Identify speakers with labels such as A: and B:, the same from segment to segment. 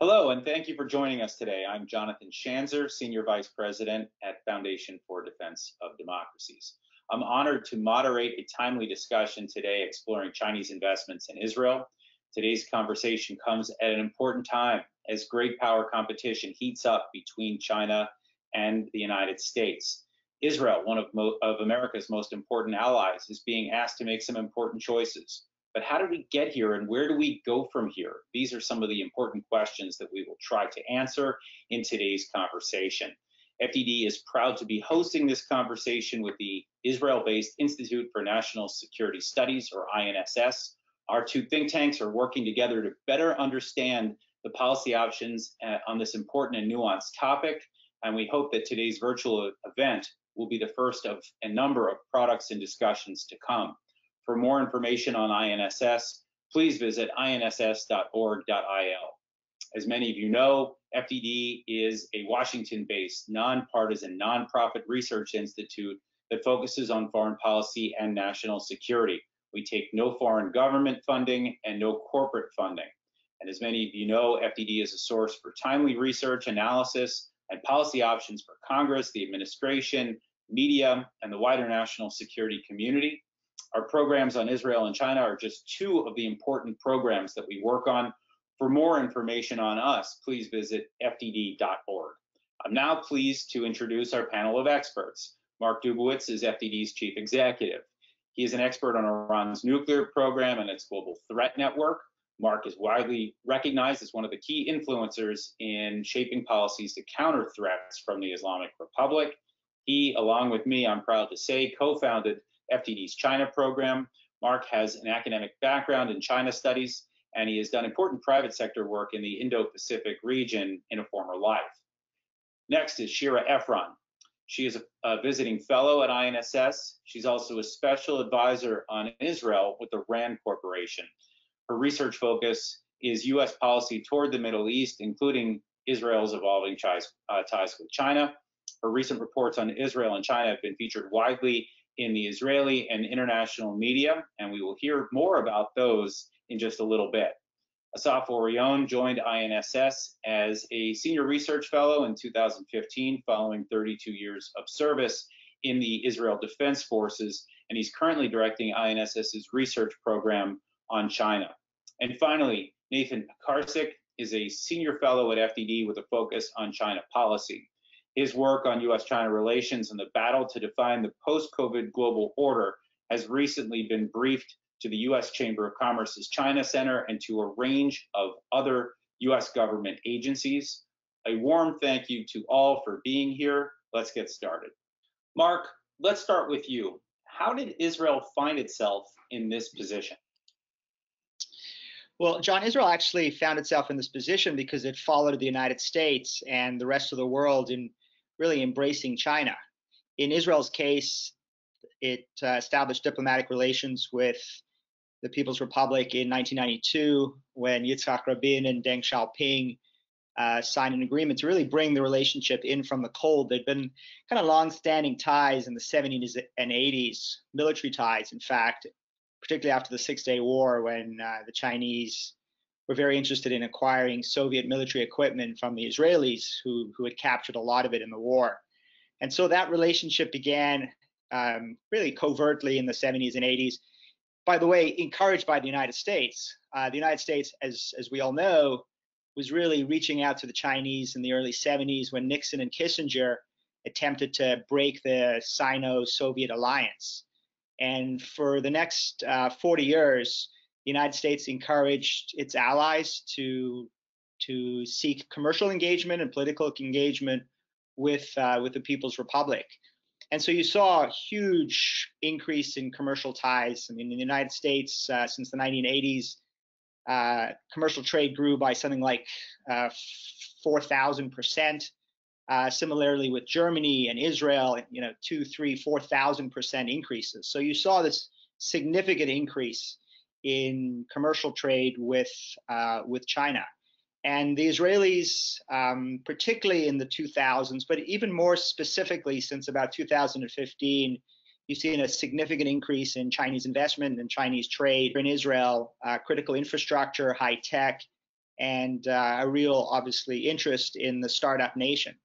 A: Hello, and thank you for joining us today. I'm Jonathan Schanzer, Senior Vice President at Foundation for Defense of Democracies. I'm honored to moderate a timely discussion today exploring Chinese investments in Israel. Today's conversation comes at an important time as great power competition heats up between China and the United States. Israel, one of America's most important allies, is being asked to make some important choices. But how did we get here and where do we go from here? These are some of the important questions that we will try to answer in today's conversation. FDD is proud to be hosting this conversation with the Israel-based Institute for National Security Studies, or INSS. Our two think tanks are working together to better understand the policy options on this important and nuanced topic, and we hope that today's virtual event will be the first of a number of products and discussions to come. For more information on INSS, please visit inss.org.il. As many of you know, FDD is a Washington-based, nonpartisan, nonprofit research institute that focuses on foreign policy and national security. We take no foreign government funding and no corporate funding. And as many of you know, FDD is a source for timely research, analysis, and policy options for Congress, the administration, media, and the wider national security community. Our programs on Israel and China are just two of the important programs that we work on. For more information on us, please visit fdd.org. I'm now pleased to introduce our panel of experts. Mark Dubowitz is FDD's chief executive. He is an expert on Iran's nuclear program and its global threat network. Mark is widely recognized as one of the key influencers in shaping policies to counter threats from the Islamic Republic. He, along with me, I'm proud to say, co-founded FDD's China program. Mark has an academic background in China studies, and he has done important private sector work in the Indo-Pacific region in a former life. Next is Shira Efron. She is a visiting fellow at INSS. She's also a special advisor on Israel with the RAND Corporation. Her research focus is U.S. policy toward the Middle East, including Israel's evolving ties with China. Her recent reports on Israel and China have been featured widely in the Israeli and international media, and we will hear more about those in just a little bit. Assaf Orion joined INSS as a senior research fellow in 2015, following 32 years of service in the Israel Defense Forces, and he's currently directing INSS's research program on China. And finally, Nathan Pekarsik is a senior fellow at FDD with a focus on China policy. His work on U.S.-China relations and the battle to define the post-COVID global order has recently been briefed to the U.S. Chamber of Commerce's China Center and to a range of other U.S. government agencies. A warm thank you to all for being here. Let's get started. Mark, let's start with you. How did Israel find itself in this position?
B: Well, John, Israel actually found itself in this position because it followed the United States and the rest of the world in really embracing China. In Israel's case, it established diplomatic relations with the People's Republic in 1992 when Yitzhak Rabin and Deng Xiaoping signed an agreement to really bring the relationship in from the cold. There'd been kind of long-standing ties in the 70s and 80s, military ties, in fact, particularly after the Six-Day War, when the Chinese were very interested in acquiring Soviet military equipment from the Israelis, who had captured a lot of it in the war. And so that relationship began really covertly in the 70s and 80s. By the way, encouraged by the United States. The United States, as we all know, was really reaching out to the Chinese in the early 70s when Nixon and Kissinger attempted to break the Sino-Soviet alliance. And for the next 40 years, the United States encouraged its allies to seek commercial engagement and political engagement with the People's Republic. And so you saw a huge increase in commercial ties. I mean, in the United States, since the 1980s, commercial trade grew by something like 4,000%. Similarly with Germany and Israel, 2, 3, 4,000% increases. So you saw this significant increase in commercial trade with China. And the Israelis, particularly in the 2000s, but even more specifically since about 2015, you've seen a significant increase in Chinese investment and Chinese trade in Israel, critical infrastructure, high tech, and a real, obviously, interest in the startup nation.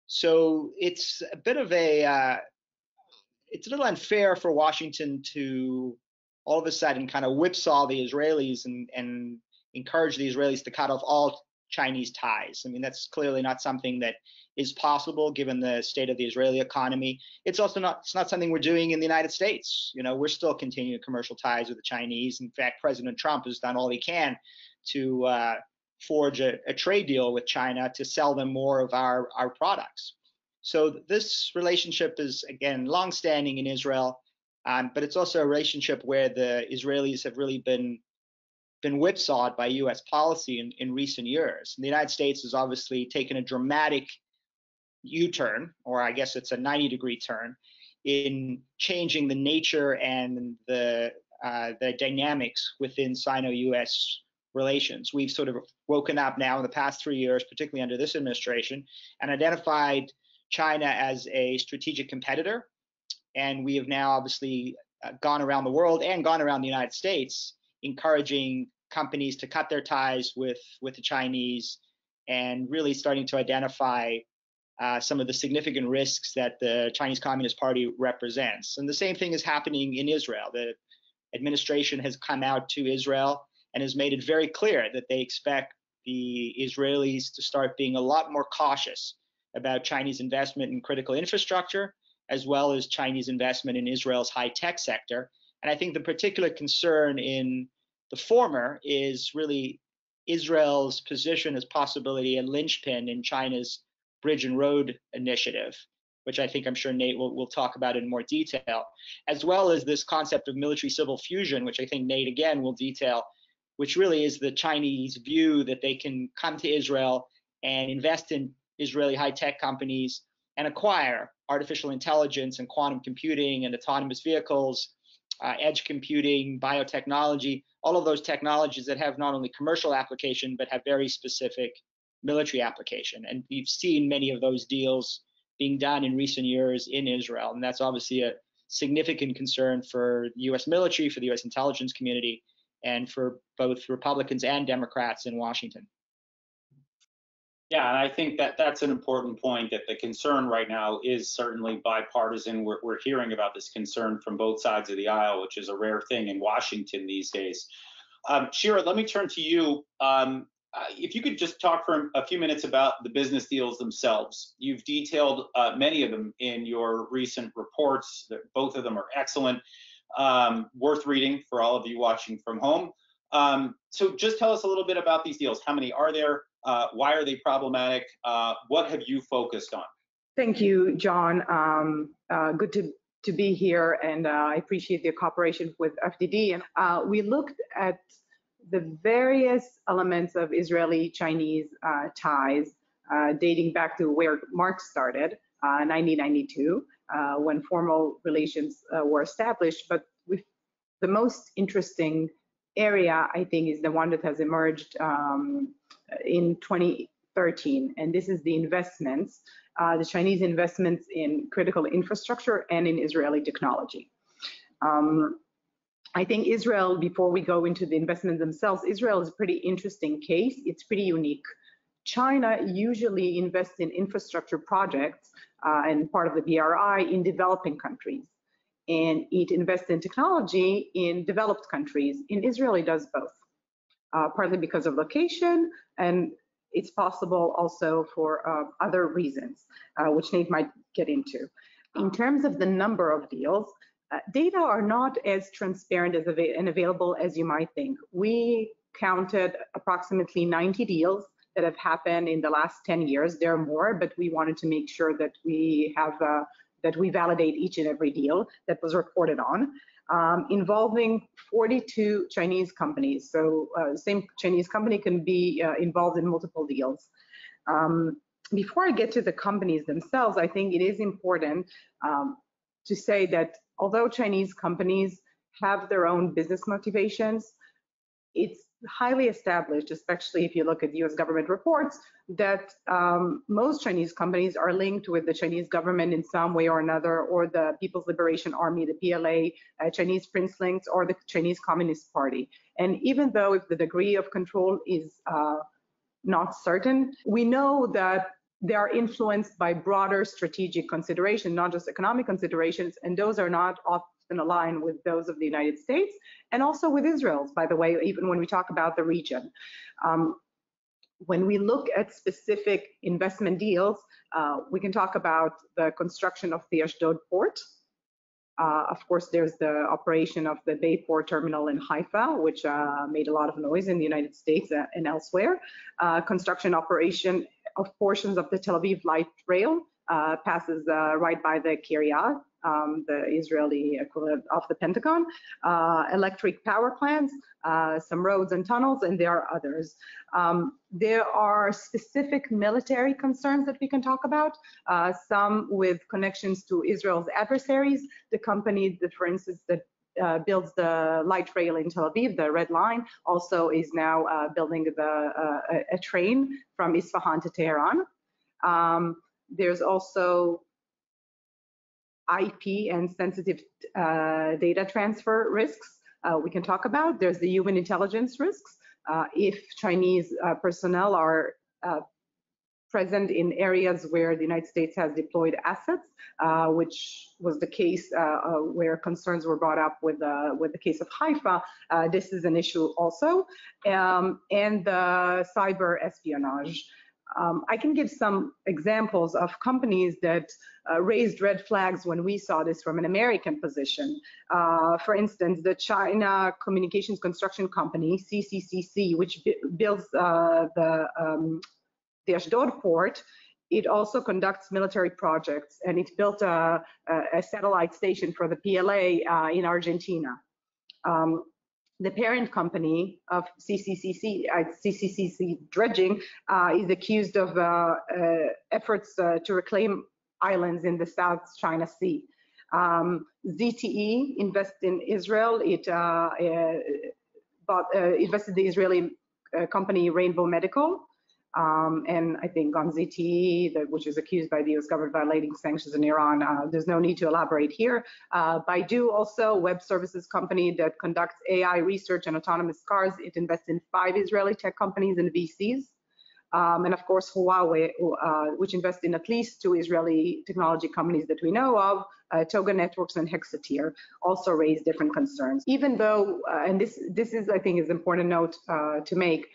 B: So it's a bit of it's a little unfair for Washington to all of a sudden kind of whipsaw the Israelis and encourage the Israelis to cut off all Chinese ties. I mean, that's clearly not something that is possible given the state of the Israeli economy. It's also not something we're doing in the United States. You know, we're still continuing commercial ties with the Chinese. In fact, President Trump has done all he can to forge a trade deal with China to sell them more of our products. So this relationship is, again, longstanding in Israel, but it's also a relationship where the Israelis have really been whipsawed by U.S. policy in recent years. And the United States has obviously taken a dramatic U-turn, or I guess it's a 90-degree turn, in changing the nature and the dynamics within Sino-U.S. relations. We've sort of woken up now in the past 3 years, particularly under this administration, and identified China as a strategic competitor. And we have now obviously gone around the world and gone around the United States, encouraging companies to cut their ties with the Chinese and really starting to identify some of the significant risks that the Chinese Communist Party represents. And the same thing is happening in Israel. The administration has come out to Israel and has made it very clear that they expect the Israelis to start being a lot more cautious about Chinese investment in critical infrastructure, as well as Chinese investment in Israel's high-tech sector. And I think the particular concern in the former is really Israel's position as possibility a linchpin in China's Bridge and Road Initiative, which I think I'm sure Nate will talk about in more detail, as well as this concept of military-civil fusion, which I think Nate again will detail, which really is the Chinese view that they can come to Israel and invest in Israeli high-tech companies and acquire artificial intelligence and quantum computing and autonomous vehicles, edge computing, biotechnology, all of those technologies that have not only commercial application, but have very specific military application. And we've seen many of those deals being done in recent years in Israel. And that's obviously a significant concern for the U.S. military, for the U.S. intelligence community, and for both Republicans and Democrats in Washington.
A: Yeah, and I think that that's an important point, that the concern right now is certainly bipartisan. We're hearing about this concern from both sides of the aisle, which is a rare thing in Washington these days. Shira, let me turn to you. If you could just talk for a few minutes about the business deals themselves. You've detailed many of them in your recent reports. Both of them are excellent, worth reading for all of you watching from home. So just tell us a little bit about these deals. How many are there? Why are they problematic? What have you focused on?
C: Thank you, John. Good to be here, and I appreciate the cooperation with FDD. And we looked at the various elements of Israeli-Chinese ties dating back to where Marx started, 1992, when formal relations were established. But the most interesting area, I think, is the one that has emerged in 2013, and this is the investments, the Chinese investments in critical infrastructure and in Israeli technology. I think Israel, before we go into the investments themselves, Israel is a pretty interesting case. It's pretty unique. China usually invests in infrastructure projects and part of the BRI in developing countries, and it invests in technology in developed countries. In Israel, it does both, partly because of location, and it's possible also for other reasons, which Nate might get into. In terms of the number of deals, data are not as transparent and available as you might think. We counted approximately 90 deals that have happened in the last 10 years. There are more, but we wanted to make sure that we have that we validate each and every deal that was reported on, involving 42 Chinese companies. So same Chinese company can be involved in multiple deals. Before I get to the companies themselves, I think it is important to say that although Chinese companies have their own business motivations, it's highly established, especially if you look at US government reports, that most Chinese companies are linked with the Chinese government in some way or another, or the People's Liberation Army, the PLA, Chinese Prince Links, or the Chinese Communist Party. And even though if the degree of control is not certain, we know that they are influenced by broader strategic considerations, not just economic considerations, and those are not often aligned with those of the United States, and also with Israel, by the way, even when we talk about the region. When we look at specific investment deals, we can talk about the construction of the Ashdod port. Of course, there's the operation of the Bay Port Terminal in Haifa, which made a lot of noise in the United States and elsewhere. Construction operation of portions of the Tel Aviv light rail passes right by the Kiryat, the Israeli equivalent of the Pentagon, electric power plants, some roads and tunnels, and there are others. There are specific military concerns that we can talk about, some with connections to Israel's adversaries. The company that, for instance, that builds the light rail in Tel Aviv, the Red Line, also is now building a train from Isfahan to Tehran. There's also IP and sensitive data transfer risks we can talk about. There's the human intelligence risks. If Chinese personnel are present in areas where the United States has deployed assets, which was the case where concerns were brought up with the case of Haifa, this is an issue also, and the cyber espionage. I can give some examples of companies that raised red flags when we saw this from an American position. For instance, the China Communications Construction Company, CCCC, which builds the Ashdod port, it also conducts military projects, and it built a satellite station for the PLA in Argentina. The parent company of CCCC Dredging, is accused of efforts to reclaim islands in the South China Sea. ZTE invested in Israel. It invested the Israeli company Rainbow Medical. And I think on ZTE, which is accused by the US government of violating sanctions in Iran, there's no need to elaborate here. Baidu, also web services company that conducts AI research and autonomous cars, it invests in 5 Israeli tech companies and VCs. And of course, Huawei, which invests in at least 2 Israeli technology companies that we know of, Toga Networks and Hexatir, also raise different concerns. Even though, and this is, I think, is an important note to make,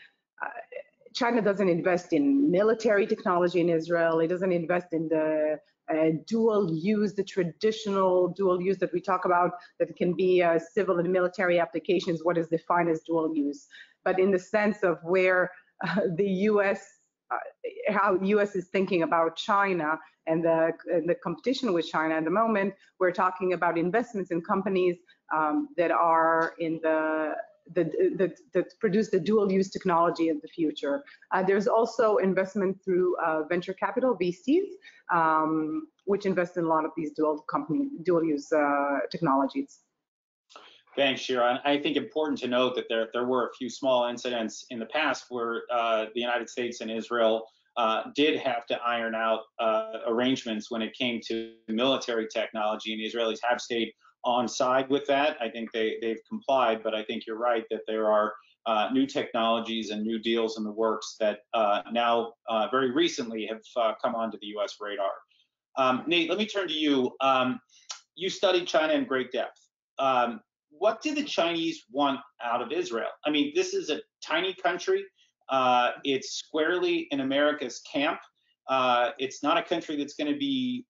C: China doesn't invest in military technology in Israel. It doesn't invest in the dual use, the traditional dual use that we talk about, that can be civil and military applications, what is defined as dual use. But in the sense of where the U.S., how the U.S. is thinking about China and the competition with China at the moment, we're talking about investments in companies that are in that produce the dual-use technology in the future. There's also investment through venture capital, VCs, which invest in a lot of these dual-use technologies.
A: Thanks, Shira. And I think important to note that there were a few small incidents in the past where the United States and Israel did have to iron out arrangements when it came to military technology, and the Israelis have stayed on side with that. I think they've complied, but I think you're right that there are new technologies and new deals in the works that now very recently have come onto the U.S. radar. Nate, let me turn to you. You studied China in great depth. What do the Chinese want out of Israel? I mean, this is a tiny country. It's squarely in America's camp. It's not a country that's going to be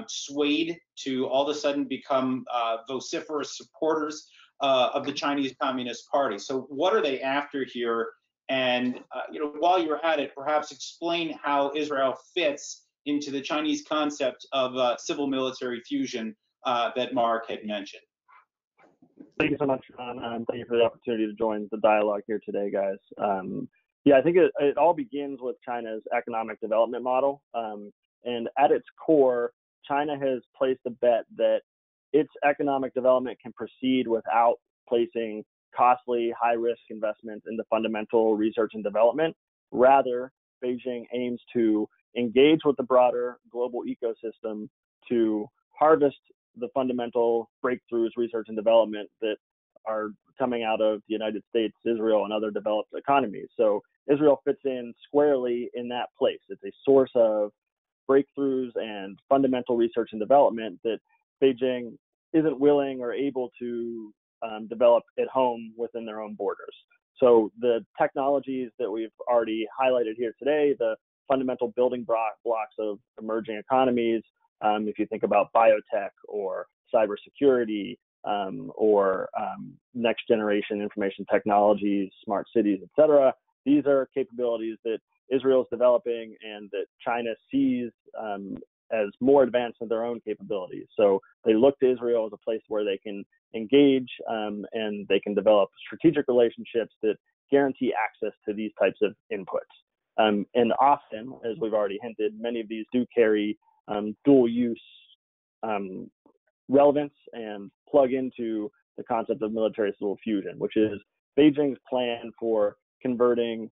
A: swayed to all of a sudden become vociferous supporters of the Chinese Communist Party. So what are they after here? And while you're at it, perhaps explain how Israel fits into the Chinese concept of civil-military fusion that Mark had mentioned.
D: Thank you so much, John, and thank you for the opportunity to join the dialogue here today, guys. Yeah, I think it all begins with China's economic development model. And at its core, China has placed a bet that its economic development can proceed without placing costly, high-risk investments into fundamental research and development. Rather, Beijing aims to engage with the broader global ecosystem to harvest the fundamental breakthroughs, research and development that are coming out of the United States, Israel, and other developed economies. So Israel fits in squarely in that place. It's a source of breakthroughs and fundamental research and development that Beijing isn't willing or able to develop at home within their own borders. So the technologies that we've already highlighted here today, the fundamental building blocks of emerging economies, if you think about biotech or cybersecurity or next generation information technologies, smart cities, et cetera, these are capabilities that Israel is developing and that China sees as more advanced than their own capabilities. So they look to Israel as a place where they can engage and they can develop strategic relationships that guarantee access to these types of inputs. And often, as we've already hinted, many of these do carry dual use relevance and plug into the concept of military civil fusion, which is Beijing's plan for converting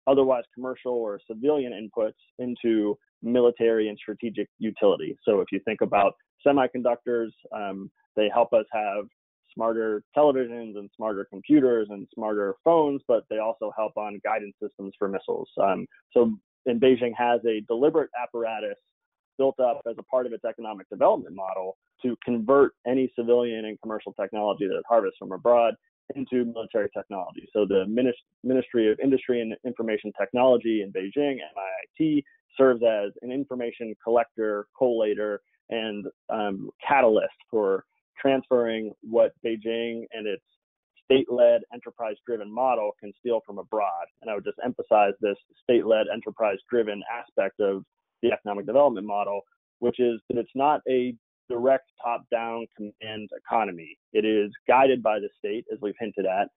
D: otherwise commercial or civilian inputs into military and strategic utility. So if you think about semiconductors, they help us have smarter televisions and smarter computers and smarter phones, but they also help on guidance systems for missiles. And Beijing has a deliberate apparatus built up as a part of its economic development model to convert any civilian and commercial technology that it harvests from abroad into military technology. So the Ministry of Industry and Information Technology in Beijing, MIIT, serves as an information collector, collator, and catalyst for transferring what Beijing and its state-led, enterprise-driven model can steal from abroad. And I would just emphasize this state-led, enterprise-driven aspect of the economic development model, which is that it's not a direct top-down command economy. It is guided by the state, as we've hinted at,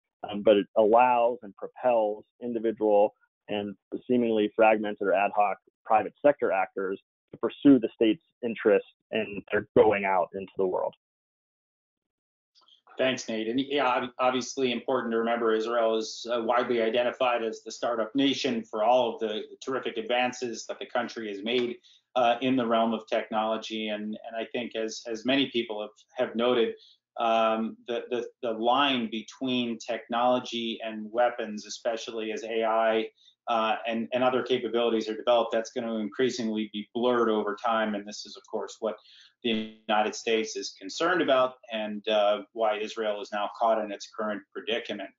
D: but it allows and propels individual and seemingly fragmented or ad hoc private sector actors to pursue the state's interests, and they're going out into the world.
A: Thanks, Nate. And yeah, obviously important to remember Israel is widely identified as the startup nation for all of the terrific advances that the country has made in the realm of technology. And I think as many people have noted, the line between technology and weapons, especially as AI and other capabilities are developed, that's going to increasingly be blurred over time. And this is, of course, what the United States is concerned about, and why Israel is now caught in its current predicament.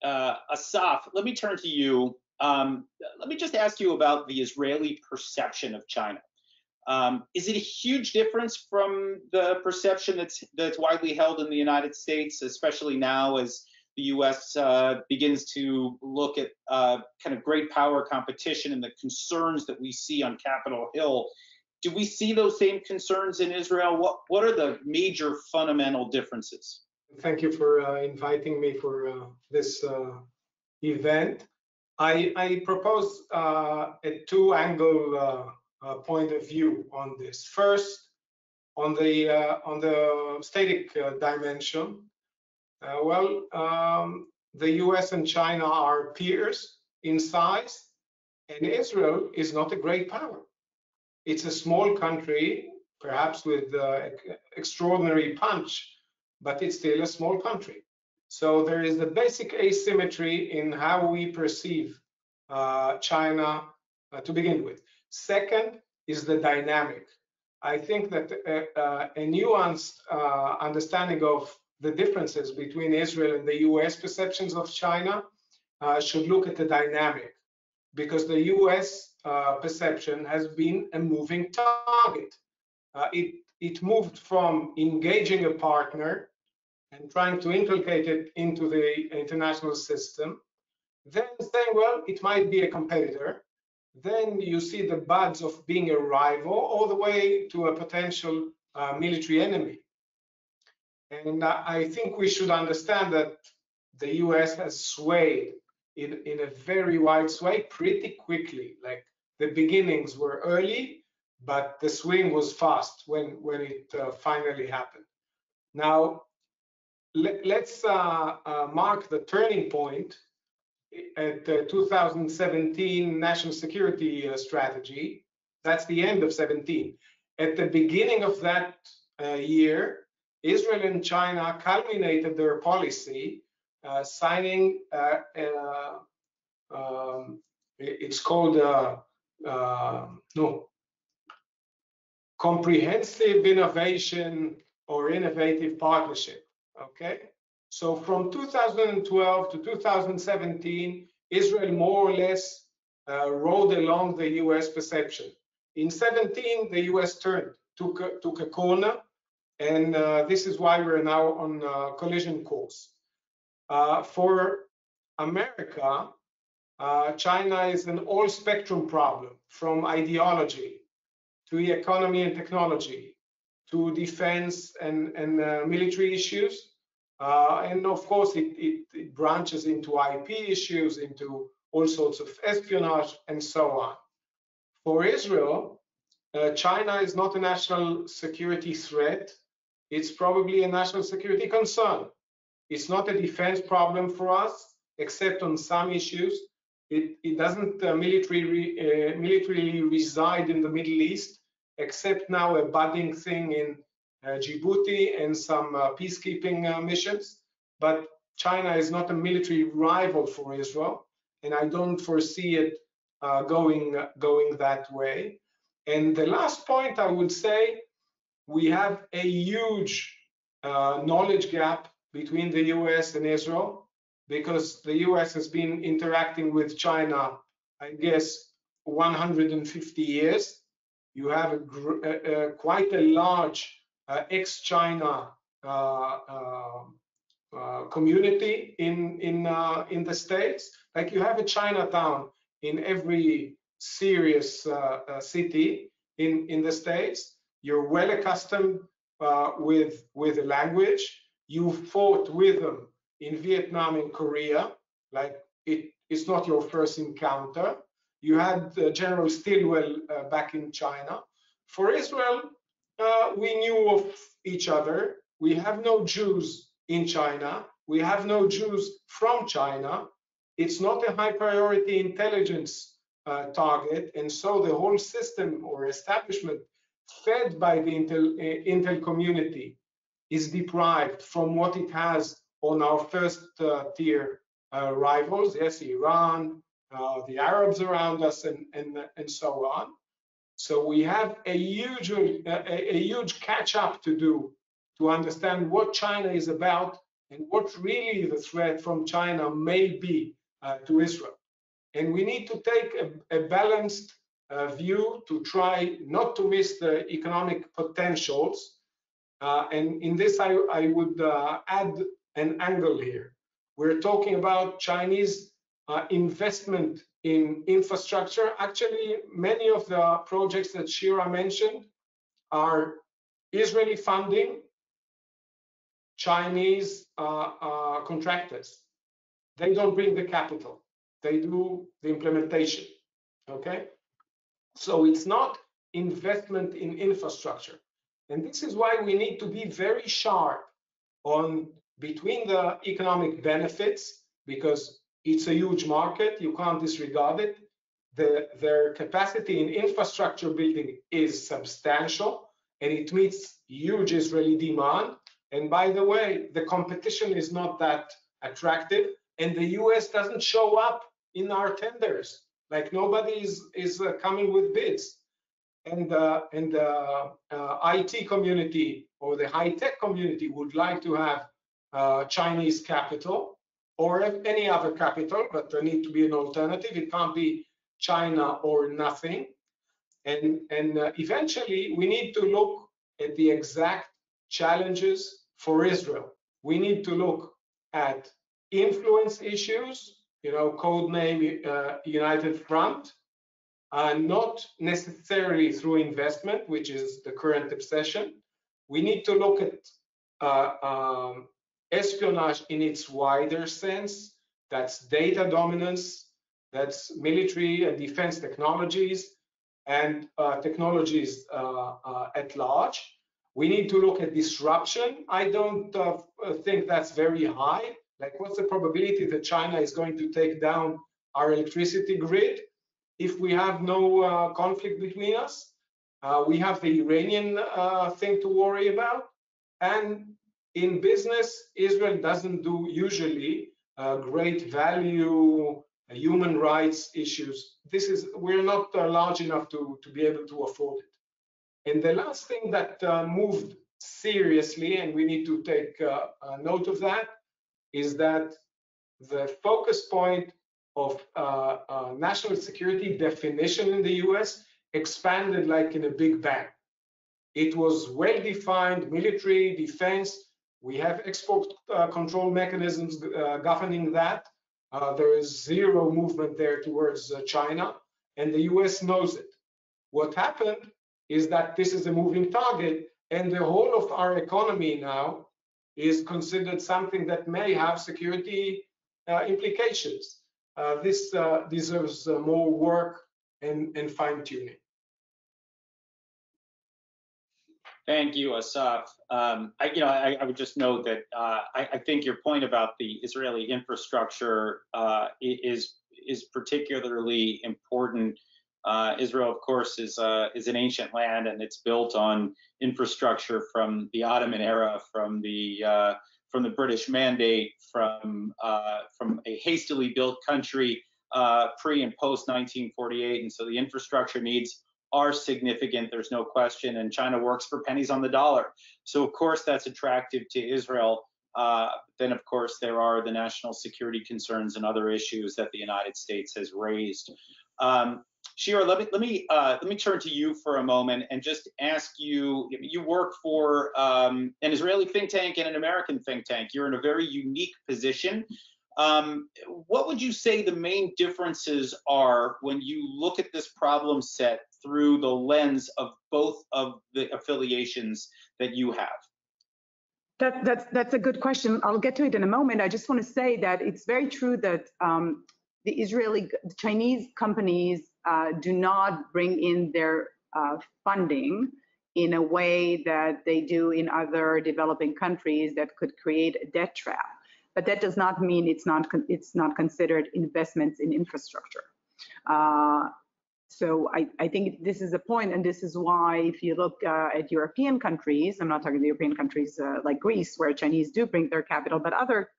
A: Assaf, let me turn to you. Let me just ask you about the Israeli perception of China. Is it a huge difference from the perception that's widely held in the United States, especially now as the U.S. begins to look at kind of great power competition and the concerns that we see on Capitol Hill? Do we see those same concerns in Israel? What are the major fundamental differences?
E: Thank you for inviting me for this event. I propose a two-angle point of view on this. First, on the static dimension. The US and China are peers in size, and Israel is not a great power. It's a small country, perhaps with extraordinary punch, but it's still a small country. So there is a basic asymmetry in how we perceive China to begin with. Second is the dynamic. I think that a nuanced understanding of the differences between Israel and the US perceptions of China should look at the dynamic, because the US perception has been a moving target. It moved from engaging a partner and trying to inculcate it into the international system, then saying, well, it might be a competitor. Then you see the buds of being a rival all the way to a potential military enemy. And I think we should understand that the US has swayed in a very wide sway pretty quickly. Like the beginnings were early, but the swing was fast when it finally happened. Now, let's mark the turning point at the 2017 National Security Strategy. That's the end of 17. At the beginning of that year, Israel and China culminated their policy, signing it's called Comprehensive Innovation or Innovative Partnership. Okay, so from 2012 to 2017, Israel more or less rode along the U.S. perception. In 17, the U.S. took a corner, and this is why we're now on collision course. For America, China is an all-spectrum problem, from ideology to the economy and technology, to defense and military issues. And of course, it branches into IP issues, into all sorts of espionage, and so on. For Israel, China is not a national security threat. It's probably a national security concern. It's not a defense problem for us, except on some issues. It doesn't militarily reside in the Middle East, except now a budding thing in Djibouti and some peacekeeping missions. But China is not a military rival for Israel, and I don't foresee it going that way. And the last point I would say, we have a huge knowledge gap between the US and Israel, because the US has been interacting with China, I guess, 150 years. You have quite a large ex-China community in the States. Like, you have a Chinatown in every serious city in the States. You're well accustomed with the language. You fought with them in Vietnam and Korea. Like, it's not your first encounter. You had General Stilwell back in China. For Israel, we knew of each other. We have no Jews in China. We have no Jews from China. It's not a high priority intelligence target. And so the whole system or establishment fed by the Intel community is deprived from what it has on our first tier rivals, yes, Iran, the Arabs around us, and so on. So we have a huge catch up to do to understand what China is about and what really the threat from China may be to Israel. And we need to take a balanced view to try not to miss the economic potentials. And in this, I would add an angle here. We're talking about Chinese investment in infrastructure. Actually, many of the projects that Shira mentioned are Israeli funding, Chinese contractors. They don't bring the capital. They do the implementation, okay? So it's not investment in infrastructure. And this is why we need to be very sharp on between the economic benefits, because it's a huge market, you can't disregard it. Their capacity in infrastructure building is substantial, and it meets huge Israeli demand. And by the way, the competition is not that attractive, and the US doesn't show up in our tenders. Like, nobody is coming with bids. And the IT community or the high-tech community would like to have Chinese capital or any other capital, but there needs to be an alternative. It can't be China or nothing. And eventually, we need to look at the exact challenges for Israel. We need to look at influence issues, codename United Front, not necessarily through investment, which is the current obsession. We need to look at espionage in its wider sense. That's data dominance, that's military and defense technologies, and technologies at large. We need to look at disruption. I don't think that's very high. Like, what's the probability that China is going to take down our electricity grid if we have no conflict between us? We have the Iranian thing to worry about. And in business, Israel doesn't do usually great value human rights issues. We're not large enough to be able to afford it. And the last thing that moved seriously, and we need to take note of that, is that the focus point of national security definition in the US expanded like in a big bang. It was well-defined military, defense. We have export control mechanisms governing that. There is zero movement there towards China, and the US knows it. What happened is that this is a moving target, and the whole of our economy now is considered something that may have security implications. This deserves more work and fine-tuning.
A: Thank you, Assaf. I would just note that I think your point about the Israeli infrastructure is particularly important. Israel, of course, is an ancient land, and it's built on infrastructure from the Ottoman era, from the British Mandate, from a hastily built country pre and post 1948, and so the infrastructure needs are significant. There's no question, and China works for pennies on the dollar. So of course that's attractive to Israel. Then of course there are the national security concerns and other issues that the United States has raised. Shira, let me turn to you for a moment and just ask you. You work for an Israeli think tank and an American think tank. You're in a very unique position. What would you say the main differences are when you look at this problem set through the lens of both of the affiliations that you have?
C: That's a good question. I'll get to it in a moment. I just want to say that it's very true that the Chinese companies do not bring in their funding in a way that they do in other developing countries that could create a debt trap. But that does not mean it's not considered investments in infrastructure. So I think this is a point, and this is why if you look at European countries, I'm not talking the European countries like Greece, where Chinese do bring their capital, but other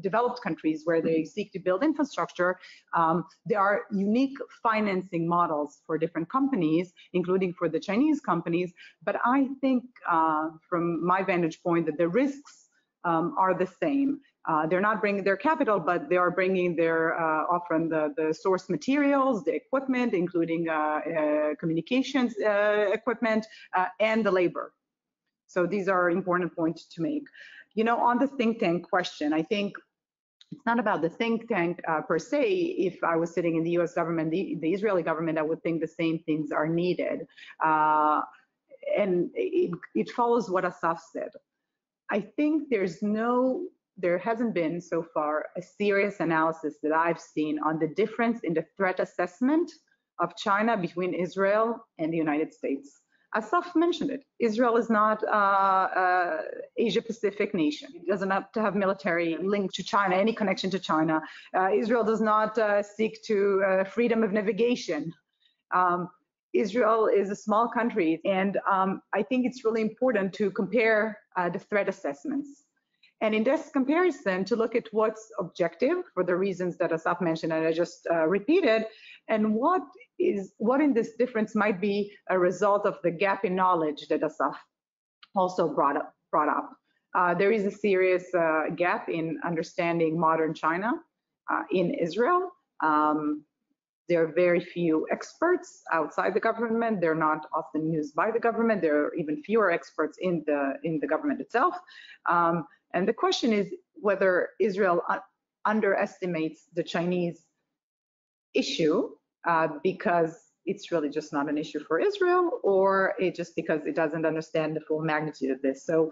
C: developed countries where they seek to build infrastructure, there are unique financing models for different companies, including for the Chinese companies. But I think from my vantage point that the risks are the same. They're not bringing their capital, but they are bringing their often the source materials, the equipment, including communications equipment, and the labor. So these are important points to make. You know, on the think tank question, I think it's not about the think tank per se. If I was sitting in the US government, the Israeli government, I would think the same things are needed. And it follows what Assaf said. I think there hasn't been so far a serious analysis that I've seen on the difference in the threat assessment of China between Israel and the United States. Assaf mentioned it. Israel is not an Asia-Pacific nation. It doesn't have to have military link to China, any connection to China. Israel does not seek to freedom of navigation. Israel is a small country, and I think it's really important to compare the threat assessments. And in this comparison, to look at what's objective for the reasons that Assaf mentioned and I just repeated, and what in this difference might be a result of the gap in knowledge that Assaf also brought up. There is a serious gap in understanding modern China in Israel. There are very few experts outside the government. They're not often used by the government. There are even fewer experts in the government itself. And the question is whether Israel underestimates the Chinese issue because it's really just not an issue for Israel, or just because it doesn't understand the full magnitude of this. So,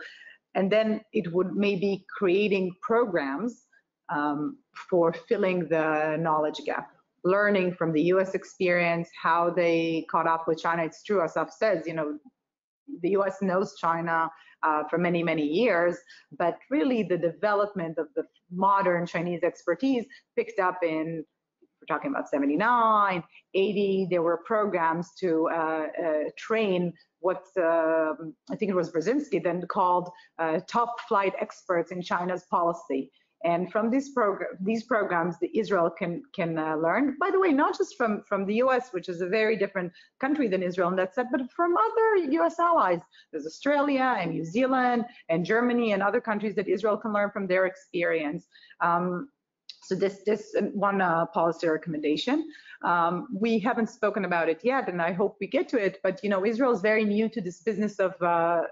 C: and then it would maybe creating programs for filling the knowledge gap, learning from the US experience, how they caught up with China. It's true, Assaf says, you know, the U.S. knows China for many, many years, but really the development of the modern Chinese expertise picked up in, we're talking about 79, 80. There were programs to train what I think it was Brzezinski then called top flight experts in China's policy. And from these programs, Israel can learn. By the way, not just from the U.S., which is a very different country than Israel in that sense, but from other U.S. allies. There's Australia and New Zealand and Germany and other countries that Israel can learn from their experience. So this one policy recommendation. We haven't spoken about it yet, and I hope we get to it. But Israel is very new to this business of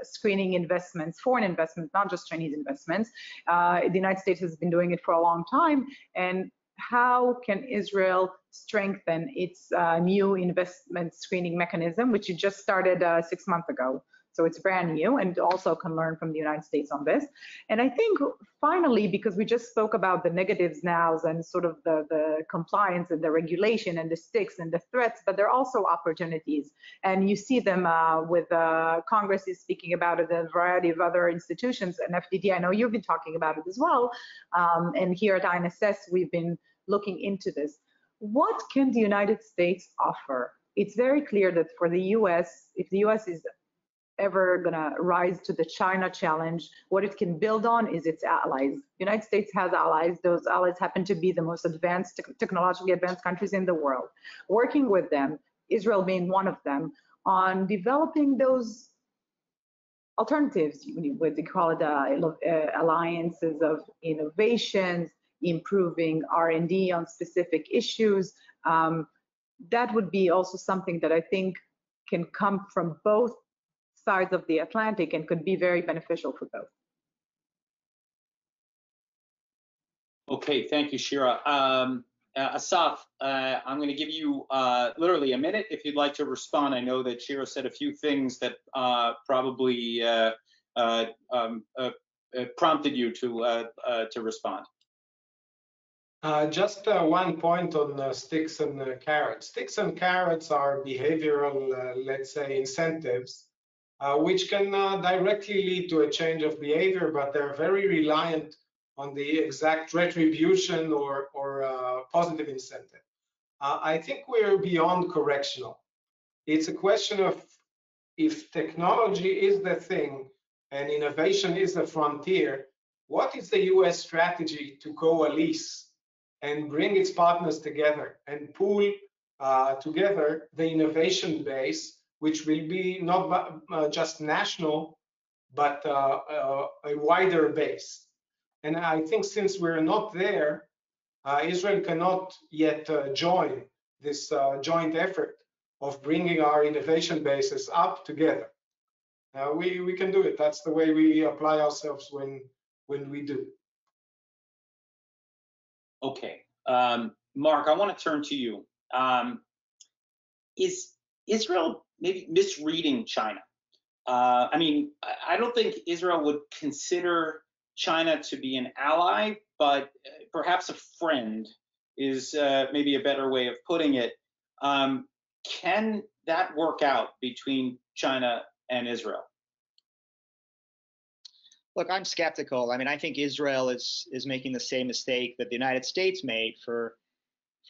C: screening investments, foreign investments, not just Chinese investments. The United States has been doing it for a long time. And how can Israel strengthen its new investment screening mechanism, which it just started 6 months ago? So it's brand new, and also can learn from the United States on this. And I think finally, because we just spoke about the negatives now and sort of the compliance and the regulation and the sticks and the threats, but there are also opportunities. And you see them with Congress is speaking about it, a variety of other institutions, and FDD, I know you've been talking about it as well. And here at INSS, we've been looking into this. What can the United States offer? It's very clear that for the US, if the US is ever gonna rise to the China challenge, what it can build on is its allies. The United States has allies. Those allies happen to be the most advanced, technologically advanced countries in the world. Working with them, Israel being one of them, on developing those alternatives, what they call it alliances of innovations, improving R&D on specific issues. That would be also something that I think can come from both sides of the Atlantic and could be very beneficial for both.
A: Okay, thank you, Shira. Assaf, I'm going to give you literally a minute if you'd like to respond. I know that Shira said a few things that probably prompted you to respond.
E: Just one point on sticks and carrots. Sticks and carrots are behavioral, let's say, incentives, which can directly lead to a change of behavior, but they're very reliant on the exact retribution or positive incentive. I think we're beyond correctional. It's a question of if technology is the thing and innovation is the frontier, what is the US strategy to coalesce and bring its partners together and pool together the innovation base, which will be not just national, but a wider base. And I think since we're not there, Israel cannot yet join this joint effort of bringing our innovation bases up together. We can do it. That's the way we apply ourselves when we do.
A: Okay, Mark, I want to turn to you. Is Israel maybe misreading China? I mean, I don't think Israel would consider China to be an ally, but perhaps a friend is maybe a better way of putting it. Can that work out between China and Israel?
B: Look, I'm skeptical. I mean, I think Israel is making the same mistake that the United States made for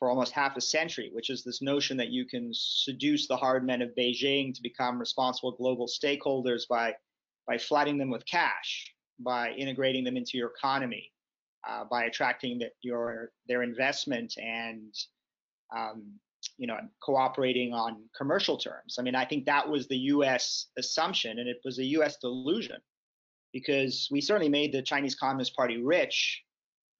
B: almost half a century, which is this notion that you can seduce the hard men of Beijing to become responsible global stakeholders by flooding them with cash, by integrating them into your economy, by attracting their investment and cooperating on commercial terms. I mean, I think that was the U.S. assumption, and it was a U.S. delusion, because we certainly made the Chinese Communist Party rich.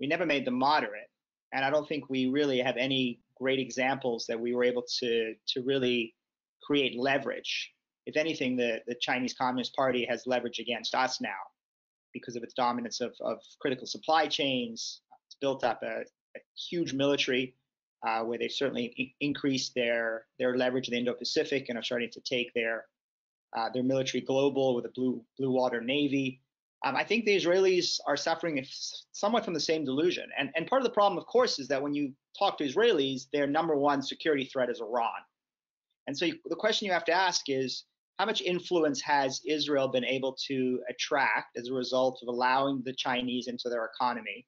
B: We never made them moderate. And I don't think we really have any great examples that we were able to really create leverage. If anything, the Chinese Communist Party has leverage against us now because of its dominance of critical supply chains. It's built up a huge military where they've certainly increased their leverage in the Indo-Pacific and are starting to take their military global with a blue water navy. I think the Israelis are suffering somewhat from the same delusion. And part of the problem, of course, is that when you talk to Israelis, their number one security threat is Iran. And so the question you have to ask is, how much influence has Israel been able to attract as a result of allowing the Chinese into their economy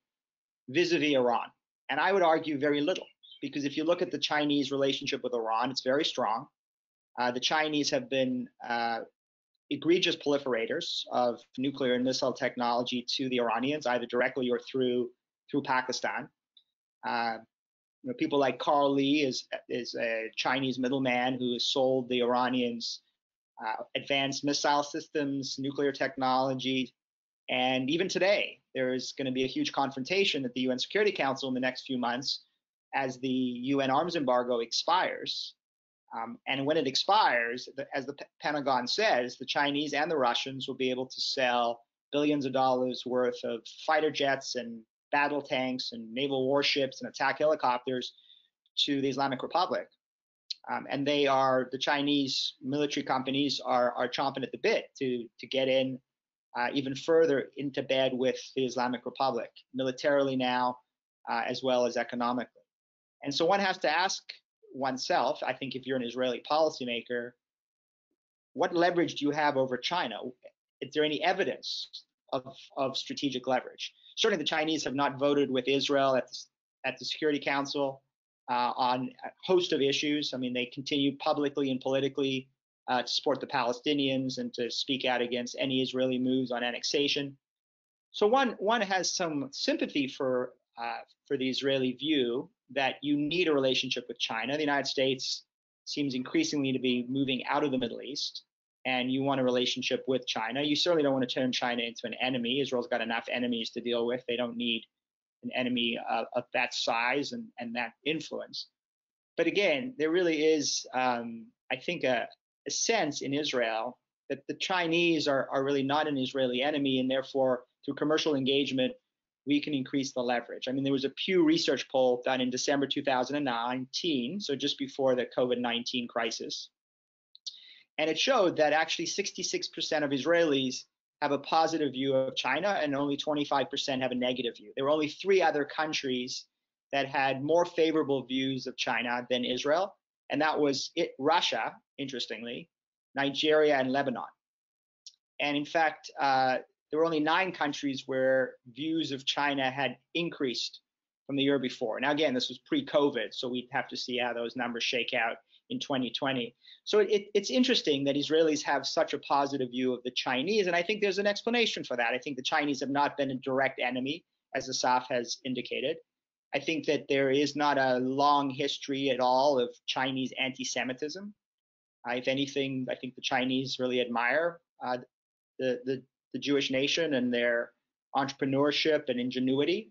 B: vis-a-vis Iran? And I would argue very little, because if you look at the Chinese relationship with Iran, it's very strong. The Chinese have been egregious proliferators of nuclear and missile technology to the Iranians, either directly or through Pakistan. People like Carl Lee is a Chinese middleman who has sold the Iranians advanced missile systems, nuclear technology, and even today there is going to be a huge confrontation at the UN Security Council in the next few months as the UN arms embargo expires. And when it expires, as the Pentagon says, the Chinese and the Russians will be able to sell billions of dollars worth of fighter jets and battle tanks and naval warships and attack helicopters to the Islamic Republic. And the Chinese military companies are chomping at the bit to get in even further into bed with the Islamic Republic, militarily now, as well as economically. And so one has to ask oneself, I think if you're an Israeli policymaker, what leverage do you have over China? Is there any evidence of strategic leverage? Certainly the Chinese have not voted with Israel at the Security Council on a host of issues. I mean, they continue publicly and politically to support the Palestinians and to speak out against any Israeli moves on annexation. So one has some sympathy for the Israeli view that you need a relationship with China. The United States seems increasingly to be moving out of the Middle East, and you want a relationship with China. You certainly don't want to turn China into an enemy. Israel's got enough enemies to deal with. They don't need an enemy of that size and that influence. But again, there really is, I think, a sense in Israel that the Chinese are really not an Israeli enemy, and therefore, through commercial engagement, we can increase the leverage. I mean, there was a Pew Research poll done in December 2019, so just before the COVID-19 crisis. And it showed that actually 66% of Israelis have a positive view of China and only 25% have a negative view. There were only 3 other countries that had more favorable views of China than Israel, and that was Russia, interestingly, Nigeria, and Lebanon. And in fact, there were only 9 countries where views of China had increased from the year before. Now, again, this was pre-COVID, so we'd have to see how those numbers shake out in 2020. So it's interesting that Israelis have such a positive view of the Chinese, and I think there's an explanation for that. I think the Chinese have not been a direct enemy, as Assaf has indicated. I think that there is not a long history at all of Chinese anti-Semitism. If anything, I think the Chinese really admire the Jewish nation and their entrepreneurship and ingenuity.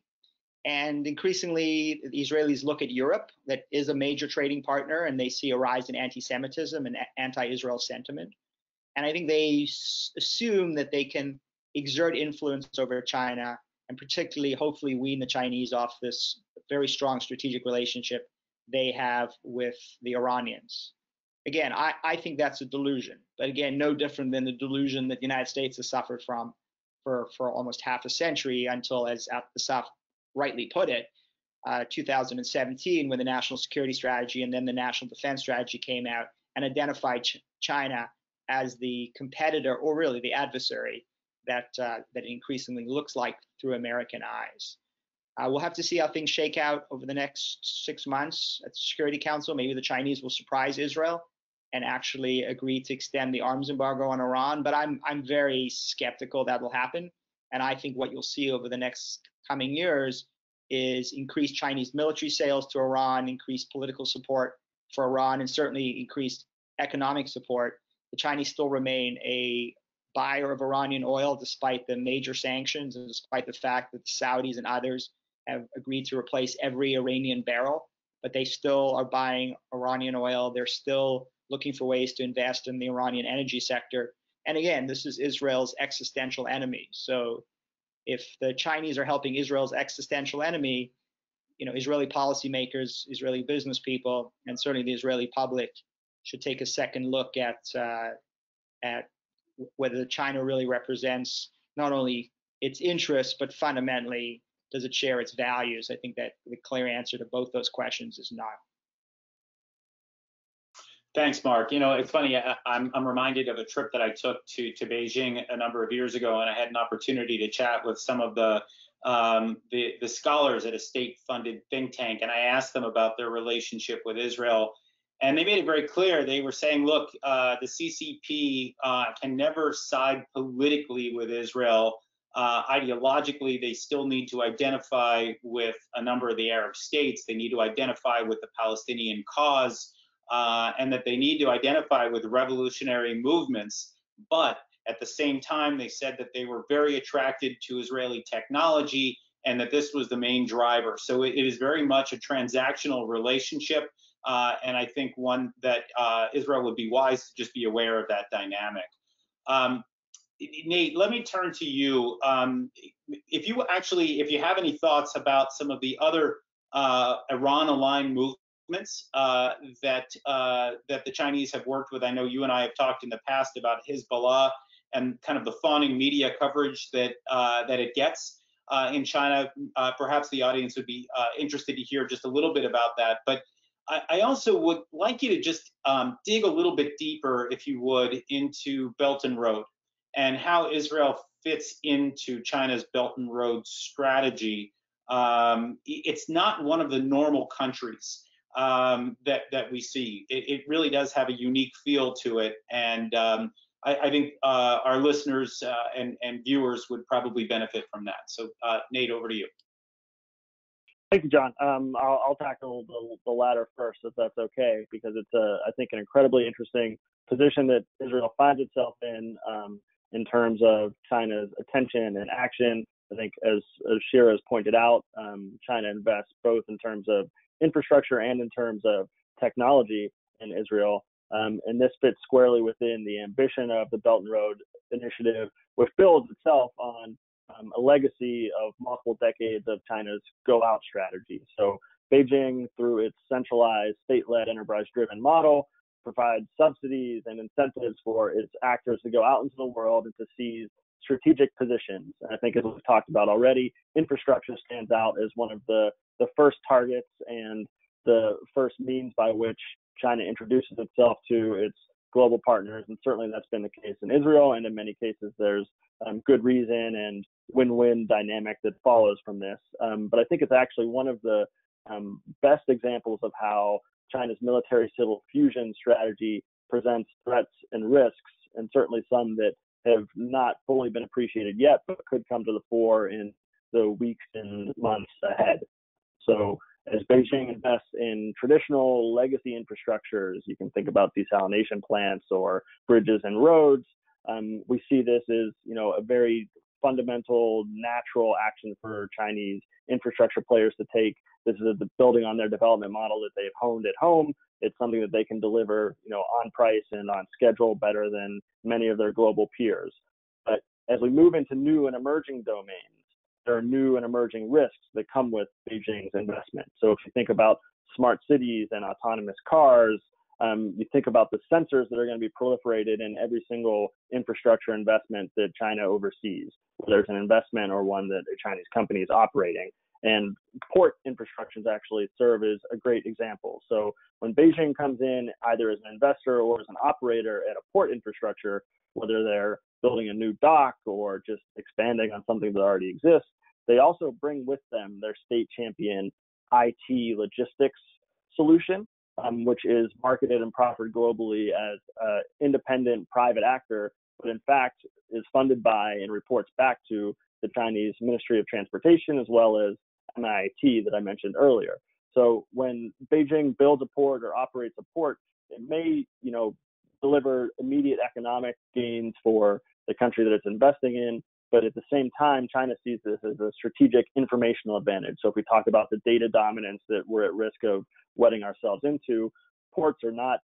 B: And increasingly, the Israelis look at Europe, that is a major trading partner, and they see a rise in anti-Semitism and anti-Israel sentiment. And I think they assume that they can exert influence over China, and particularly, hopefully, wean the Chinese off this very strong strategic relationship they have with the Iranians. Again, I think that's a delusion, but again, no different than the delusion that the United States has suffered from for almost half a century until, as Assaf rightly put it, 2017, when the National Security Strategy and then the National Defense Strategy came out and identified China as the competitor, or really the adversary, that increasingly looks like through American eyes. We'll have to see how things shake out over the next 6 months at the Security Council. Maybe the Chinese will surprise Israel and actually agree to extend the arms embargo on Iran, but I'm very skeptical that will happen. And I think what you'll see over the next coming years is increased Chinese military sales to Iran, increased political support for Iran, and certainly increased economic support. The Chinese still remain a buyer of Iranian oil despite the major sanctions and despite the fact that the Saudis and others have agreed to replace every Iranian barrel, but they still are buying Iranian oil. They're still looking for ways to invest in the Iranian energy sector. And again, this is Israel's existential enemy. So if the Chinese are helping Israel's existential enemy, Israeli policymakers, Israeli business people, and certainly the Israeli public should take a second look at whether China really represents not only its interests, but fundamentally, does it share its values? I think that the clear answer to both those questions is not.
A: Thanks, Mark. You know, it's funny. I'm reminded of a trip that I took to Beijing a number of years ago, and I had an opportunity to chat with some of the scholars at a state-funded think tank, and I asked them about their relationship with Israel, and they made it very clear. They were saying, look, the CCP can never side politically with Israel. Ideologically, they still need to identify with a number of the Arab states. They need to identify with the Palestinian cause, and that they need to identify with revolutionary movements. But at the same time, they said that they were very attracted to Israeli technology and that this was the main driver. So it is very much a transactional relationship. And I think one that Israel would be wise to just be aware of that dynamic. Nate, let me turn to you. If you have any thoughts about some of the other Iran-aligned movements that the Chinese have worked with. I know you and I have talked in the past about Hezbollah and kind of the fawning media coverage that it gets in China. Perhaps the audience would be interested to hear just a little bit about that. But I also would like you to just dig a little bit deeper, if you would, into Belt and Road and how Israel fits into China's Belt and Road strategy. It's not one of the normal countries that we see. It really does have a unique feel to it, and I think our listeners and viewers would probably benefit from that. So, Nate, over to you.
D: Thank you, John. I'll tackle the latter first, if that's okay, because it's I think an incredibly interesting position that Israel finds itself in terms of China's attention and action. I think, as Shira has pointed out, China invests both in terms of infrastructure and in terms of technology in Israel. And this fits squarely within the ambition of the Belt and Road Initiative, which builds itself on a legacy of multiple decades of China's go-out strategy. So Beijing, through its centralized, state-led, enterprise-driven model, provides subsidies and incentives for its actors to go out into the world and to seize strategic positions. And I think, as we've talked about already, infrastructure stands out as one of the first targets and the first means by which China introduces itself to its global partners. And certainly that's been the case in Israel. And in many cases, there's good reason and win-win dynamic that follows from this. But I think it's actually one of the best examples of how China's military-civil fusion strategy presents threats and risks, and certainly some that have not fully been appreciated yet, but could come to the fore in the weeks and months ahead. So as Beijing invests in traditional legacy infrastructures, you can think about desalination plants or bridges and roads. We see this as, a very fundamental, natural action for Chinese infrastructure players to take. This is building on their development model that they've honed at home. It's something that they can deliver, on price and on schedule better than many of their global peers. But as we move into new and emerging domains, there are new and emerging risks that come with Beijing's investment. So if you think about smart cities and autonomous cars, you think about the sensors that are going to be proliferated in every single infrastructure investment that China oversees, whether it's an investment or one that a Chinese company is operating. And port infrastructures actually serve as a great example. So when Beijing comes in, either as an investor or as an operator at a port infrastructure, whether they're building a new dock or just expanding on something that already exists, they also bring with them their state champion IT logistics solution, which is marketed and proffered globally as an independent private actor, but in fact is funded by and reports back to the Chinese Ministry of Transportation, as well as MIT that I mentioned earlier. So when Beijing builds a port or operates a port, it may, deliver immediate economic gains for the country that it's investing in, but at the same time, China sees this as a strategic informational advantage. So if we talk about the data dominance that we're at risk of wedding ourselves into, ports are not,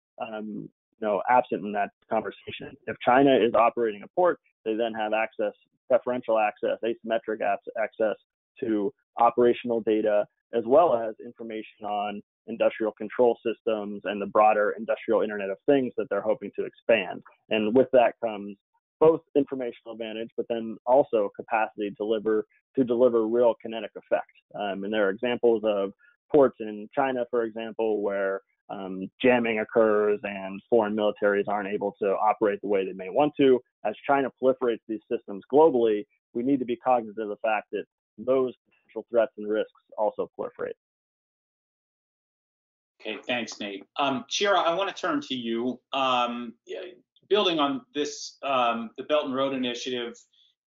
D: absent in that conversation. If China is operating a port, they then have access, preferential access, asymmetric access to operational data, as well as information on industrial control systems and the broader industrial Internet of Things that they're hoping to expand. And with that comes both informational advantage, but then also capacity to deliver real kinetic effect. And there are examples of ports in China, for example, where jamming occurs and foreign militaries aren't able to operate the way they may want to. As China proliferates these systems globally, we need to be cognizant of the fact that those potential threats and risks also proliferate.
A: Okay, thanks, Nate. Shira, I want to turn to you. Building on this, the Belt and Road Initiative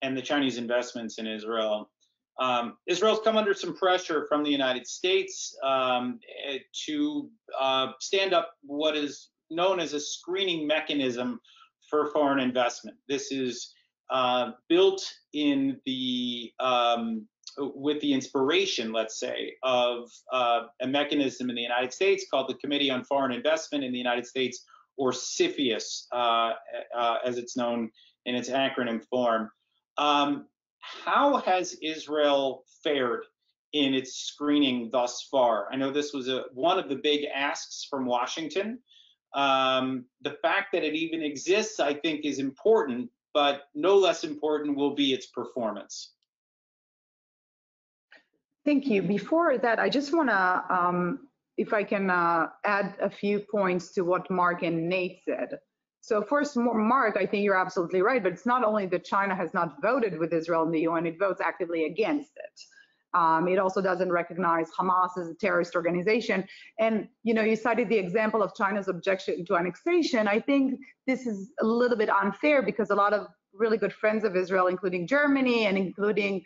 A: and the Chinese investments in Israel, Israel's come under some pressure from the United States to stand up what is known as a screening mechanism for foreign investment. This is built in the with the inspiration, let's say, of a mechanism in the United States called the Committee on Foreign Investment in the United States, or CFIUS, as it's known in its acronym form. How has Israel fared in its screening thus far? I know this was one of the big asks from Washington. The fact that it even exists, I think, is important, but no less important will be its performance.
C: Thank you. Before that, I just want to, if I can add a few points to what Mark and Nate said. So first, Mark, I think you're absolutely right, but it's not only that China has not voted with Israel in the UN, it votes actively against it. It also doesn't recognize Hamas as a terrorist organization. And, you cited the example of China's objection to annexation. I think this is a little bit unfair because a lot of really good friends of Israel, including Germany and including,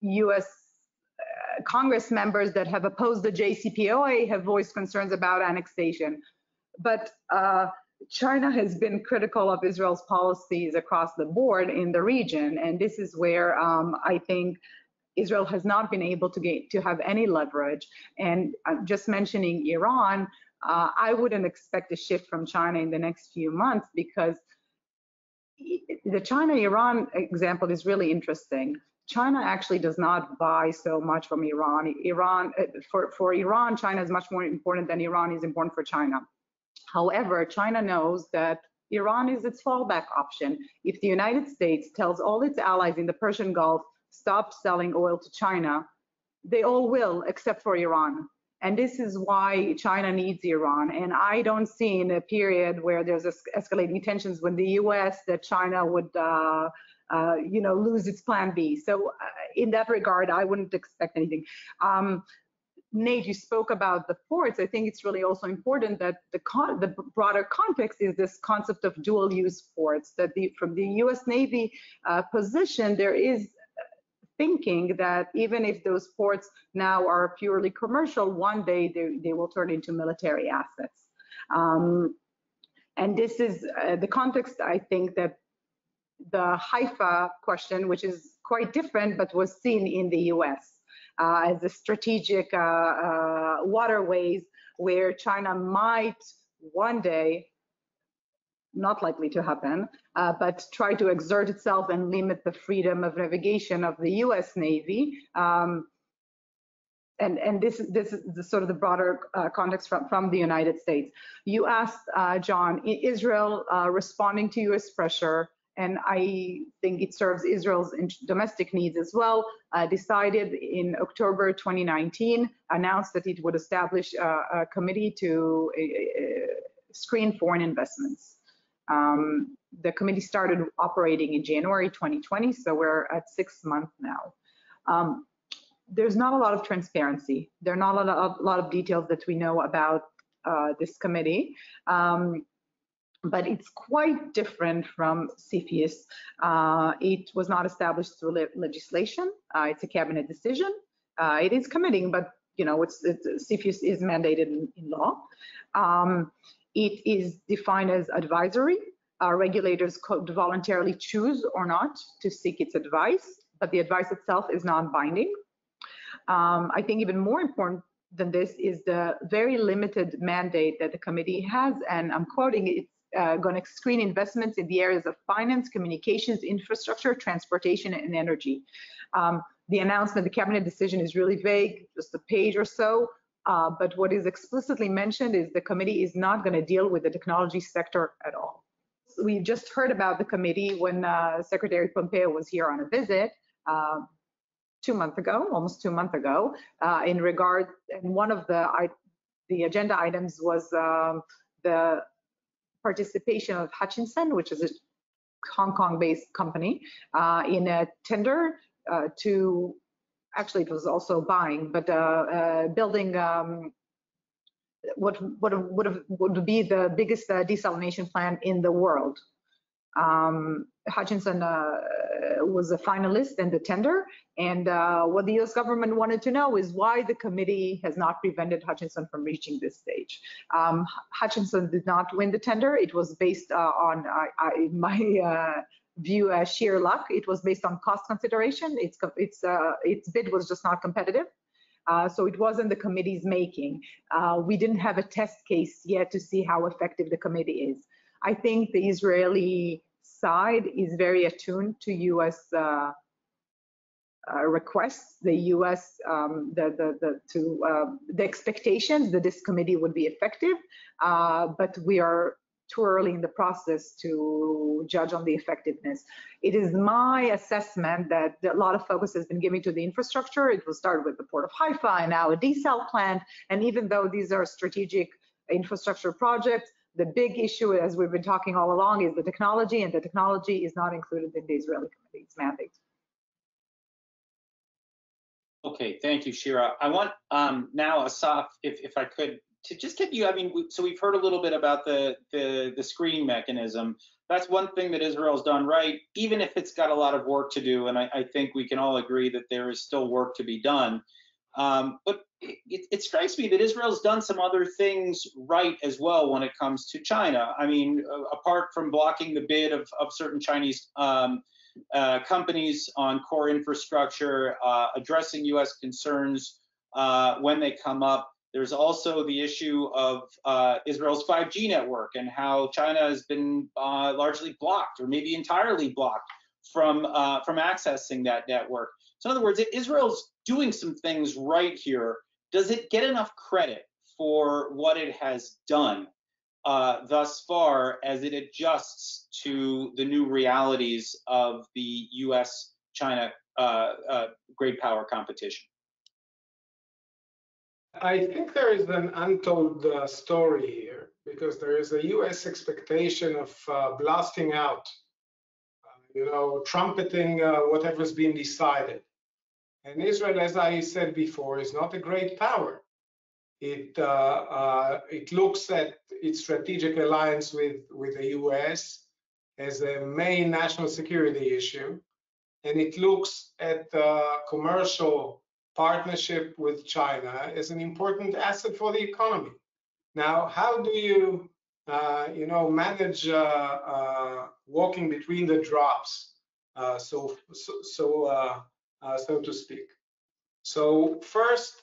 C: U.S. Congress members that have opposed the JCPOA have voiced concerns about annexation. But China has been critical of Israel's policies across the board in the region, and this is where I think Israel has not been able to have any leverage. And just mentioning Iran, I wouldn't expect a shift from China in the next few months because the China-Iran example is really interesting. China actually does not buy so much from Iran. For Iran, China is much more important than Iran is important for China. However, China knows that Iran is its fallback option. If the United States tells all its allies in the Persian Gulf, stop selling oil to China, they all will, except for Iran. And this is why China needs Iran. And I don't see in a period where there's escalating tensions with the US that China would lose its plan B. So in that regard, I wouldn't expect anything. Nate, you spoke about the ports. I think it's really also important that the broader context is this concept of dual-use ports, that from the US Navy position, there is thinking that even if those ports now are purely commercial, one day they will turn into military assets. And this is the context, I think, that the Haifa question, which is quite different, but was seen in the US as a strategic waterways where China might one day, not likely to happen, but try to exert itself and limit the freedom of navigation of the US Navy. And this is the sort of the broader context from the United States. You asked, John, Israel responding to US pressure, and I think it serves Israel's domestic needs as well, decided in October 2019, announced that it would establish a committee to screen foreign investments. The committee started operating in January 2020, so we're at 6 months now. There's not a lot of transparency. There are not a lot of details that we know about this committee. But it's quite different from CFIUS. It was not established through legislation. It's a cabinet decision. It is committing, but CFIUS is mandated in law. It is defined as advisory. Regulators could voluntarily choose or not to seek its advice, but the advice itself is non-binding. I think even more important than this is the very limited mandate that the committee has, and I'm quoting, it's going to screen investments in the areas of finance, communications, infrastructure, transportation, and energy. The announcement, the cabinet decision is really vague, just a page or so, but what is explicitly mentioned is the committee is not going to deal with the technology sector at all. We just heard about the committee when Secretary Pompeo was here on a visit 2 months ago, almost 2 months ago, in regard, and one of the the agenda items was the participation of Hutchinson, which is a Hong Kong-based company, in a tender to, actually it was also buying, but building what would be the biggest desalination plant in the world. Hutchinson was a finalist in the tender, and what the US government wanted to know is why the committee has not prevented Hutchinson from reaching this stage. Hutchinson did not win the tender. It was based on, in my view, as sheer luck. It was based on cost consideration. Its bid was just not competitive. So it wasn't the committee's making. We didn't have a test case yet to see how effective the committee is. I think the Israeli side is very attuned to U.S. Requests, the U.S. The expectations that this committee would be effective, but we are too early in the process to judge on the effectiveness. It is my assessment that a lot of focus has been given to the infrastructure. It will start with the Port of Haifa and now a desal plant. And even though these are strategic infrastructure projects, the big issue, as we've been talking all along, is the technology, and the technology is not included in the Israeli committee's mandate.
A: Okay, thank you, Shira. I want now, Assaf, if I could, to just get you, I mean, so we've heard a little bit about the screening mechanism. That's one thing that Israel's done right, even if it's got a lot of work to do, and I think we can all agree that there is still work to be done. But it strikes me that Israel's done some other things right as well when it comes to China. I mean, apart from blocking the bid of certain Chinese companies on core infrastructure, addressing U.S. concerns when they come up. There's also the issue of Israel's 5G network and how China has been largely blocked, or maybe entirely blocked, from accessing that network. So in other words, Israel's doing some things right here. Does it get enough credit for what it has done thus far as it adjusts to the new realities of the U.S.-China great power competition?
E: I think there is an untold story here, because there is a U.S. expectation of blasting out, trumpeting whatever's been decided. And Israel, as I said before, is not a great power. It looks at its strategic alliance with the U.S. as a main national security issue, and it looks at commercial partnership with China as an important asset for the economy. Now, how do you, manage walking between the drops, so to speak? So first,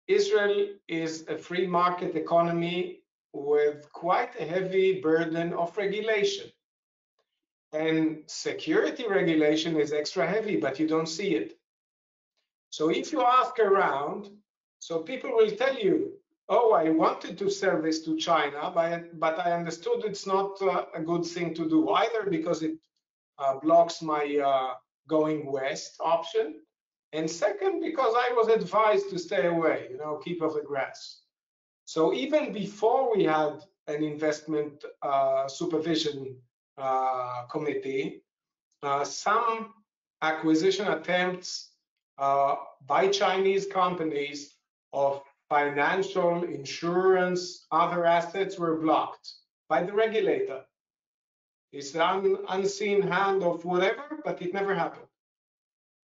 E: Israel is a free market economy with quite a heavy burden of regulation. And security regulation is extra heavy, but you don't see it. So if you ask around, so people will tell you, oh, I wanted to sell this to China, but I understood it's not a good thing to do either, because it blocks my going west option. And second, because I was advised to stay away, keep off the grass. So even before we had an investment supervision committee, some acquisition attempts by Chinese companies of financial, insurance, other assets were blocked by the regulator. It's an unseen hand of whatever, but it never happened.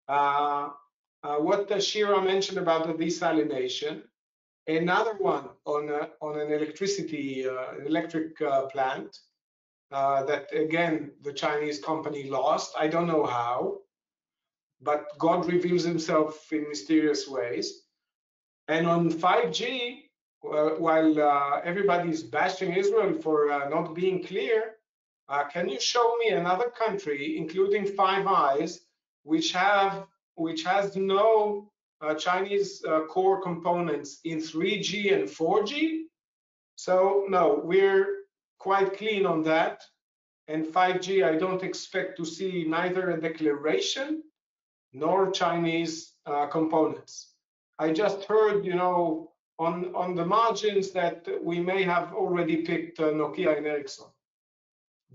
E: What Shira mentioned about the desalination, another one on an electric plant that, again, the Chinese company lost. I don't know how, but God reveals himself in mysterious ways. And on 5G, while everybody's bashing Israel for not being clear, can you show me another country, including Five Eyes, which has no Chinese core components in 3G and 4G? So no, we're quite clean on that. And 5G, I don't expect to see neither a declaration nor Chinese components. I just heard, on the margins that we may have already picked Nokia and Ericsson.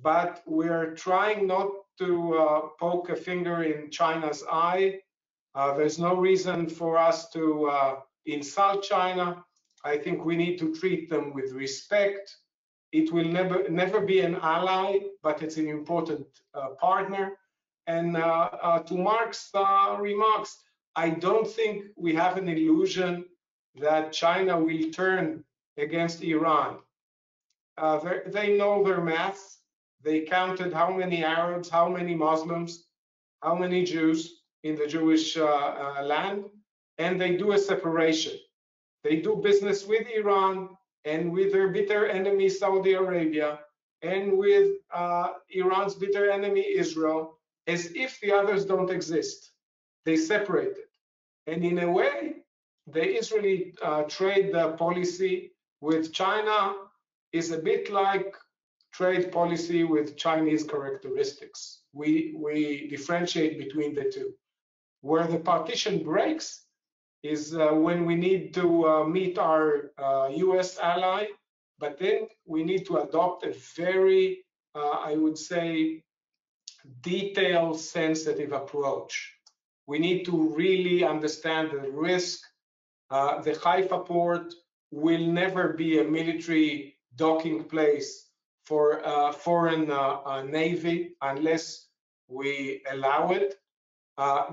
E: But we're trying not to poke a finger in China's eye. There's no reason for us to insult China. I think we need to treat them with respect. It will never be an ally, but it's an important partner. And to Mark's remarks, I don't think we have an illusion that China will turn against Iran. They know their math. They counted how many Arabs, how many Muslims, how many Jews in the Jewish land, and they do a separation. They do business with Iran and with their bitter enemy Saudi Arabia and with Iran's bitter enemy Israel, as if the others don't exist. They separate it. And in a way, the Israeli trade policy with China is a bit like trade policy with Chinese characteristics. We differentiate between the two. Where the partition breaks is when we need to meet our US ally, but then we need to adopt a very, I would say, detailed, sensitive approach. We need to really understand the risk. The Haifa port will never be a military docking place for a foreign navy unless we allow it.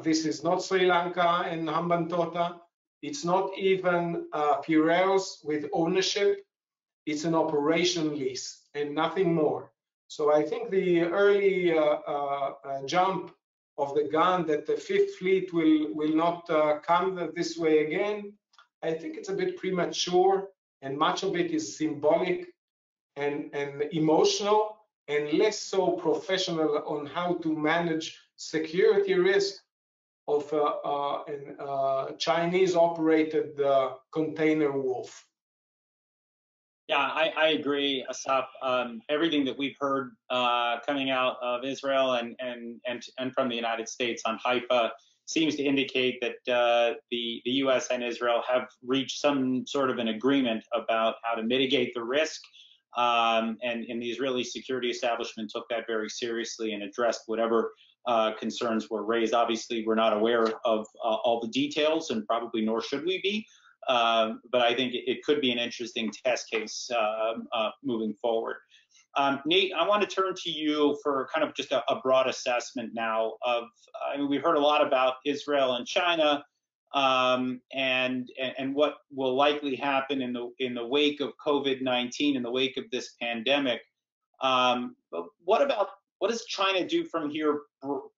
E: This is not Sri Lanka and Hambantota. It's not even Piraeus with ownership. It's an operation lease and nothing more. So I think the early jump of the gun that the Fifth Fleet will not come this way again, I think it's a bit premature, and much of it is symbolic and emotional, and less so professional on how to manage security risk of a Chinese-operated container wolf.
A: Yeah, I agree, Assaf. Everything that we've heard coming out of Israel and from the United States on Haifa seems to indicate that the U.S. and Israel have reached some sort of an agreement about how to mitigate the risk. And the Israeli security establishment took that very seriously and addressed whatever concerns were raised. Obviously, we're not aware of all the details, and probably nor should we be. But I think it could be an interesting test case moving forward. Nate, I want to turn to you for kind of just a broad assessment now of, I mean, we've heard a lot about Israel and China, and what will likely happen in the wake of COVID-19, in the wake of this pandemic. But what does China do from here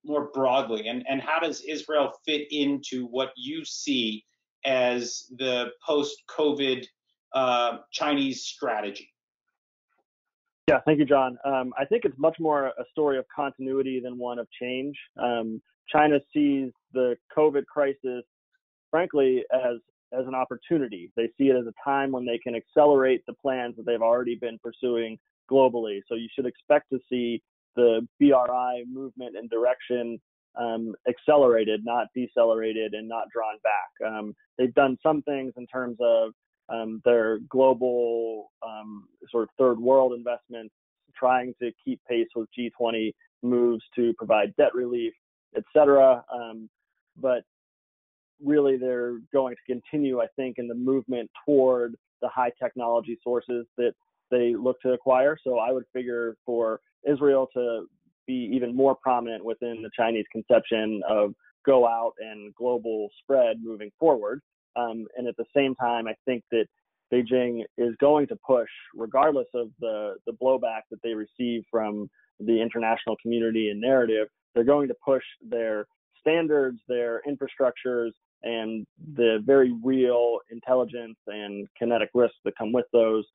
A: more broadly, and how does Israel fit into what you see as the post-COVID Chinese strategy?
D: Yeah, thank you, John. I think it's much more a story of continuity than one of change. China sees the COVID crisis, frankly, as an opportunity. They see it as a time when they can accelerate the plans that they've already been pursuing globally. So you should expect to see the BRI movement and direction accelerated, not decelerated, and not drawn back. They've done some things in terms of their global sort of third world investments, trying to keep pace with G20 moves to provide debt relief, etc. But really, they're going to continue, I think, in the movement toward the high technology sources that they look to acquire. So I would figure for Israel to be even more prominent within the Chinese conception of go out and global spread moving forward. And at the same time, I think that Beijing is going to push, regardless of the blowback that they receive from the international community and narrative, they're going to push their standards, their infrastructures, and the very real intelligence and kinetic risks that come with those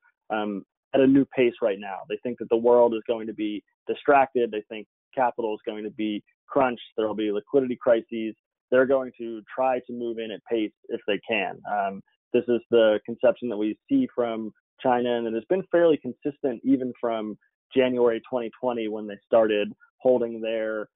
D: at a new pace right now. They think that the world is going to be distracted. They think capital is going to be crunched. There will be liquidity crises. They're going to try to move in at pace if they can. This is the conception that we see from China, and it has been fairly consistent even from January 2020 when they started holding their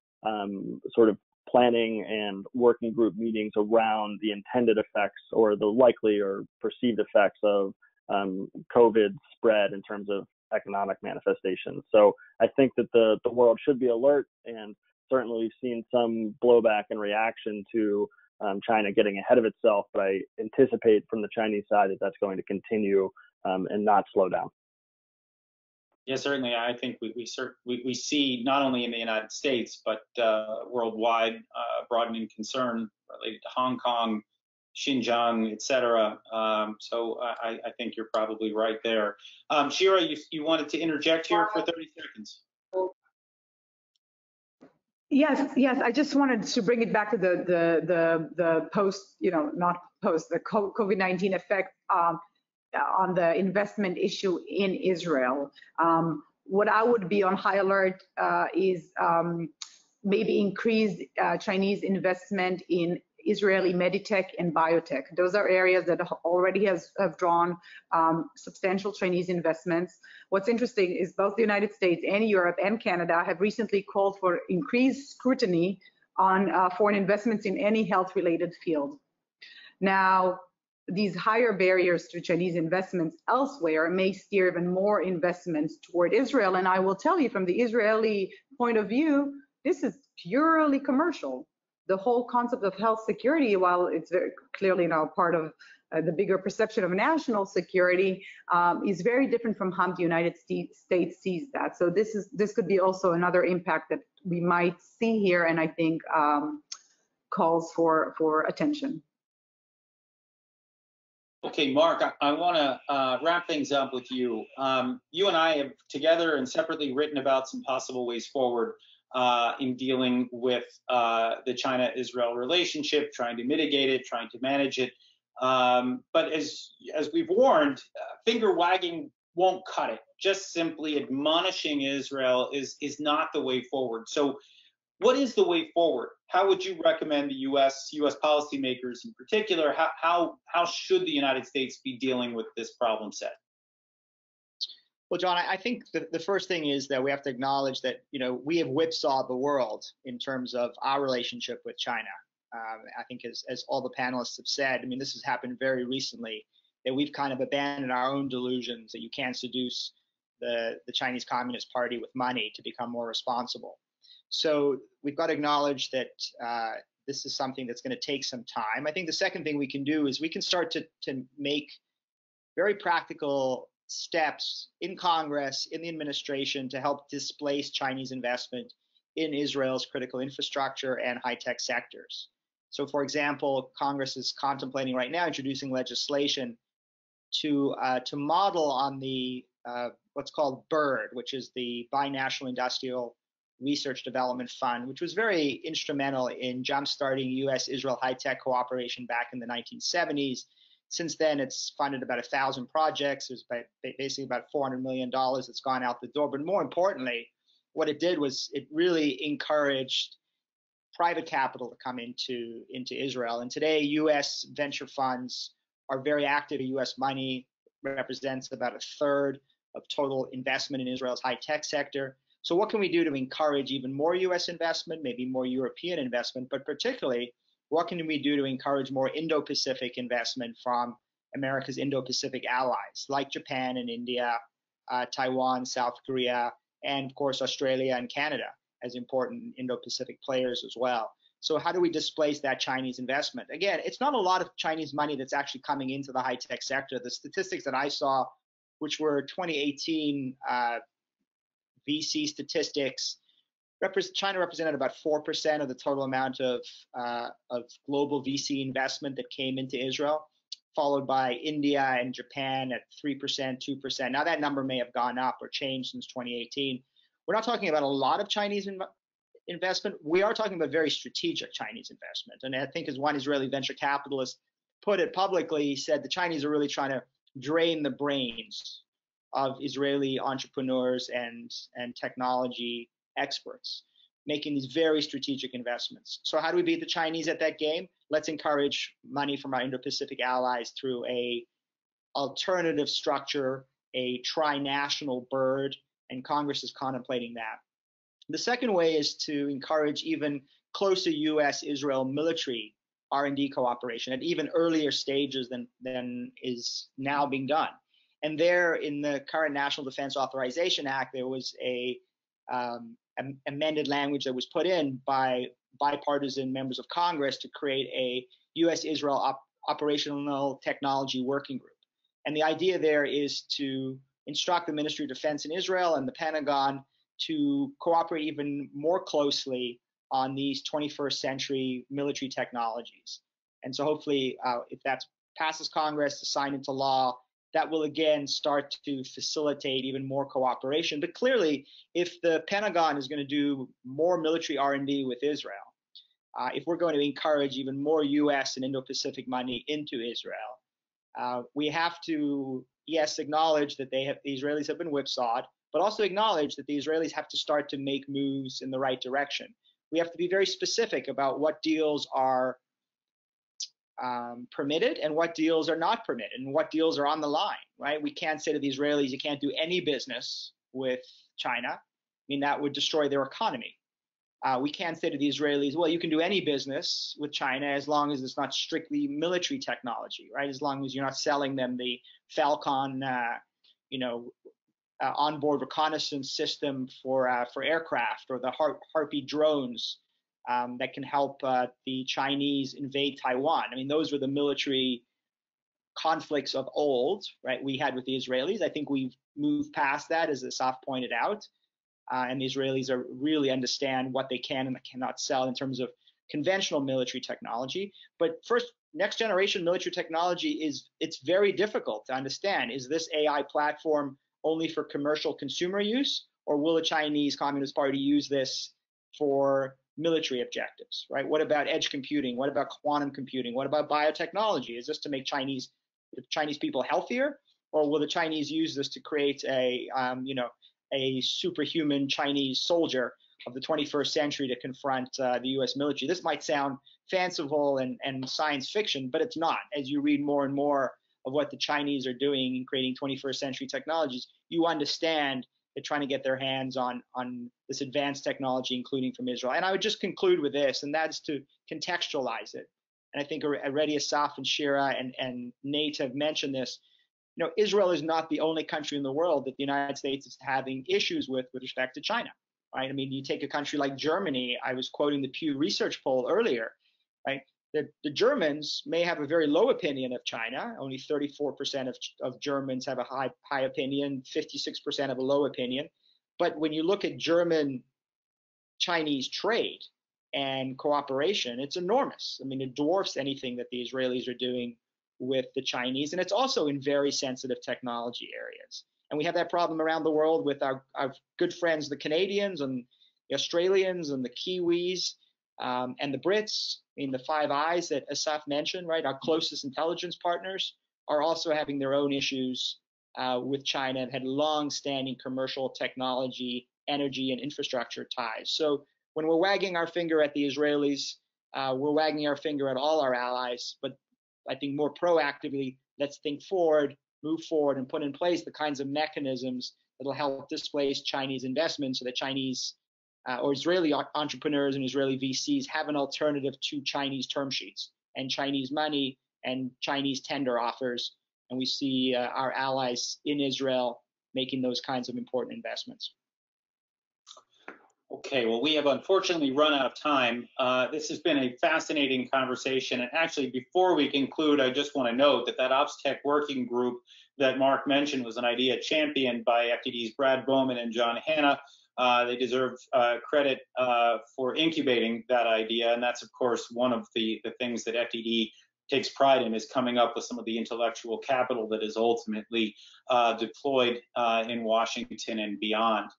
D: sort of planning and working group meetings around the intended effects or the likely or perceived effects of COVID spread in terms of economic manifestations. So I think that the world should be alert, and certainly we've seen some blowback and reaction to China getting ahead of itself, but I anticipate from the Chinese side that that's going to continue and not slow down.
A: Yeah, certainly. I think we see not only in the United States, but worldwide broadening concern related to Hong Kong, Xinjiang, et cetera. So I think you're probably right there. Shira, you wanted to interject here for 30 seconds.
C: Yes. I just wanted to bring it back to the post, not post, the COVID-19 effect on the investment issue in Israel. What I would be on high alert is maybe increased Chinese investment in Israeli meditech and biotech. Those are areas that already have drawn substantial Chinese investments. What's interesting is both the United States and Europe and Canada have recently called for increased scrutiny on foreign investments in any health-related field. Now, these higher barriers to Chinese investments elsewhere may steer even more investments toward Israel. And I will tell you, from the Israeli point of view, this is purely commercial. The whole concept of health security, while it's very clearly now part of the bigger perception of national security, is very different from how the United States sees that. So this could be also another impact that we might see here, and I think calls for attention.
A: Okay, Mark, I want to wrap things up with you. You and I have together and separately written about some possible ways forward in dealing with the China-Israel relationship, trying to mitigate it, trying to manage it. But as we've warned, finger wagging won't cut it. Just simply admonishing Israel is not the way forward. So what is the way forward? How would you recommend the U.S. policymakers in particular, how should the United States be dealing with this problem set?
B: Well, John, I think the first thing is that we have to acknowledge that, we have whipsawed the world in terms of our relationship with China. I think as all the panelists have said, this has happened very recently, that we've kind of abandoned our own delusions that you can't seduce the Chinese Communist Party with money to become more responsible. So we've got to acknowledge that this is something that's going to take some time. I think the second thing we can do is we can start to make very practical steps in Congress, in the administration, to help displace Chinese investment in Israel's critical infrastructure and high-tech sectors. So, for example, Congress is contemplating right now introducing legislation to model on the what's called BIRD, which is the Binational Industrial Research Development Fund, which was very instrumental in jumpstarting U.S.-Israel high-tech cooperation back in the 1970s. Since then, it's funded about 1,000 projects. There's basically about $400 million that's gone out the door. But more importantly, what it did was it really encouraged private capital to come into Israel. And today, U.S. venture funds are very active. U.S. money represents about a third of total investment in Israel's high-tech sector. So what can we do to encourage even more U.S. investment, maybe more European investment, but particularly, what can we do to encourage more Indo-Pacific investment from America's Indo-Pacific allies, like Japan and India, Taiwan, South Korea, and of course, Australia and Canada as important Indo-Pacific players as well. So how do we displace that Chinese investment? Again, it's not a lot of Chinese money that's actually coming into the high-tech sector. The statistics that I saw, which were 2018 VC statistics, China represented about 4% of the total amount of global VC investment that came into Israel, followed by India and Japan at 3%, 2%. Now that number may have gone up or changed since 2018. We're not talking about a lot of Chinese investment. We are talking about very strategic Chinese investment. And I think as one Israeli venture capitalist put it publicly, he said the Chinese are really trying to drain the brains of Israeli entrepreneurs and technology experts, making these very strategic investments. So how do we beat the Chinese at that game? Let's encourage money from our Indo-Pacific allies through a alternative structure, a tri-national BIRD, and Congress is contemplating that. The second way is to encourage even closer U.S.-Israel military R&D cooperation at even earlier stages than is now being done. And there, in the current National Defense Authorization Act, there was a amended language that was put in by bipartisan members of Congress to create a U.S.-Israel operational technology working group. And the idea there is to instruct the Ministry of Defense in Israel and the Pentagon to cooperate even more closely on these 21st century military technologies. And so hopefully, if that passes Congress to sign into law, that will again start to facilitate even more cooperation. But clearly, if the Pentagon is going to do more military R&D with Israel, if we're going to encourage even more U.S. and Indo-Pacific money into Israel, we have to, yes, acknowledge that the Israelis have been whipsawed, but also acknowledge that the Israelis have to start to make moves in the right direction. We have to be very specific about what deals are permitted and what deals are not permitted and what deals are on the line, right? We can't say to the Israelis, you can't do any business with China. I mean, that would destroy their economy. We can't say to the Israelis, well, you can do any business with China as long as it's not strictly military technology, right? As long as you're not selling them the Falcon, onboard reconnaissance system for aircraft, or the Harpy drones that can help the Chinese invade Taiwan. I mean, those were the military conflicts of old, right? We had with the Israelis. I think we've moved past that, as Assaf pointed out. And the Israelis really understand what they can and cannot sell in terms of conventional military technology. But first, next generation military technology it's very difficult to understand. Is this AI platform only for commercial consumer use, or will the Chinese Communist Party use this for military objectives, right? What about edge computing? What about quantum computing? What about biotechnology? Is this to make Chinese people healthier, or will the Chinese use this to create a superhuman Chinese soldier of the 21st century to confront the U.S. military? This might sound fanciful and science fiction, but it's not. As you read more and more of what the Chinese are doing in creating 21st century technologies, you understand they're trying to get their hands on this advanced technology, including from Israel. And I would just conclude with this, and that's to contextualize it. And I think already Assaf and Shira and Nate have mentioned this. Israel is not the only country in the world that the United States is having issues with respect to China, right? I mean, you take a country like Germany. I was quoting the Pew Research poll earlier, right? The Germans may have a very low opinion of China. Only 34% of Germans have a high opinion, 56% have a low opinion. But when you look at German-Chinese trade and cooperation, it's enormous. I mean, it dwarfs anything that the Israelis are doing with the Chinese, and it's also in very sensitive technology areas. And we have that problem around the world with our good friends, the Canadians and the Australians and the Kiwis and the Brits. I mean, the Five Eyes that Assaf mentioned, right? Our closest intelligence partners are also having their own issues with China and had long-standing commercial technology, energy, and infrastructure ties. So when we're wagging our finger at the Israelis, we're wagging our finger at all our allies, but I think more proactively, let's think forward, move forward, and put in place the kinds of mechanisms that will help displace Chinese investment so that Chinese or Israeli entrepreneurs and Israeli VCs have an alternative to Chinese term sheets and Chinese money and Chinese tender offers. And we see our allies in Israel making those kinds of important investments.
A: Okay, well, we have unfortunately run out of time. This has been a fascinating conversation. And actually, before we conclude, I just want to note that OpsTech working group that Mark mentioned was an idea championed by FDD's Brad Bowman and John Hanna. They deserve credit for incubating that idea. And that's, of course, one of the things that FDD takes pride in, is coming up with some of the intellectual capital that is ultimately deployed in Washington and beyond.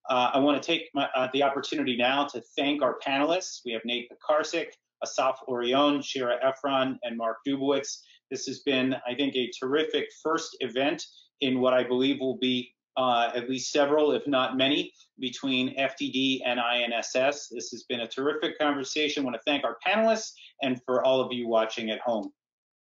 A: I want to take the opportunity now to thank our panelists. We have Nate Pekarsik, Assaf Orion, Shira Efron, and Mark Dubowitz. This has been, I think, a terrific first event in what I believe will be at least several, if not many, between FDD and INSS. This has been a terrific conversation. I want to thank our panelists and for all of you watching at home.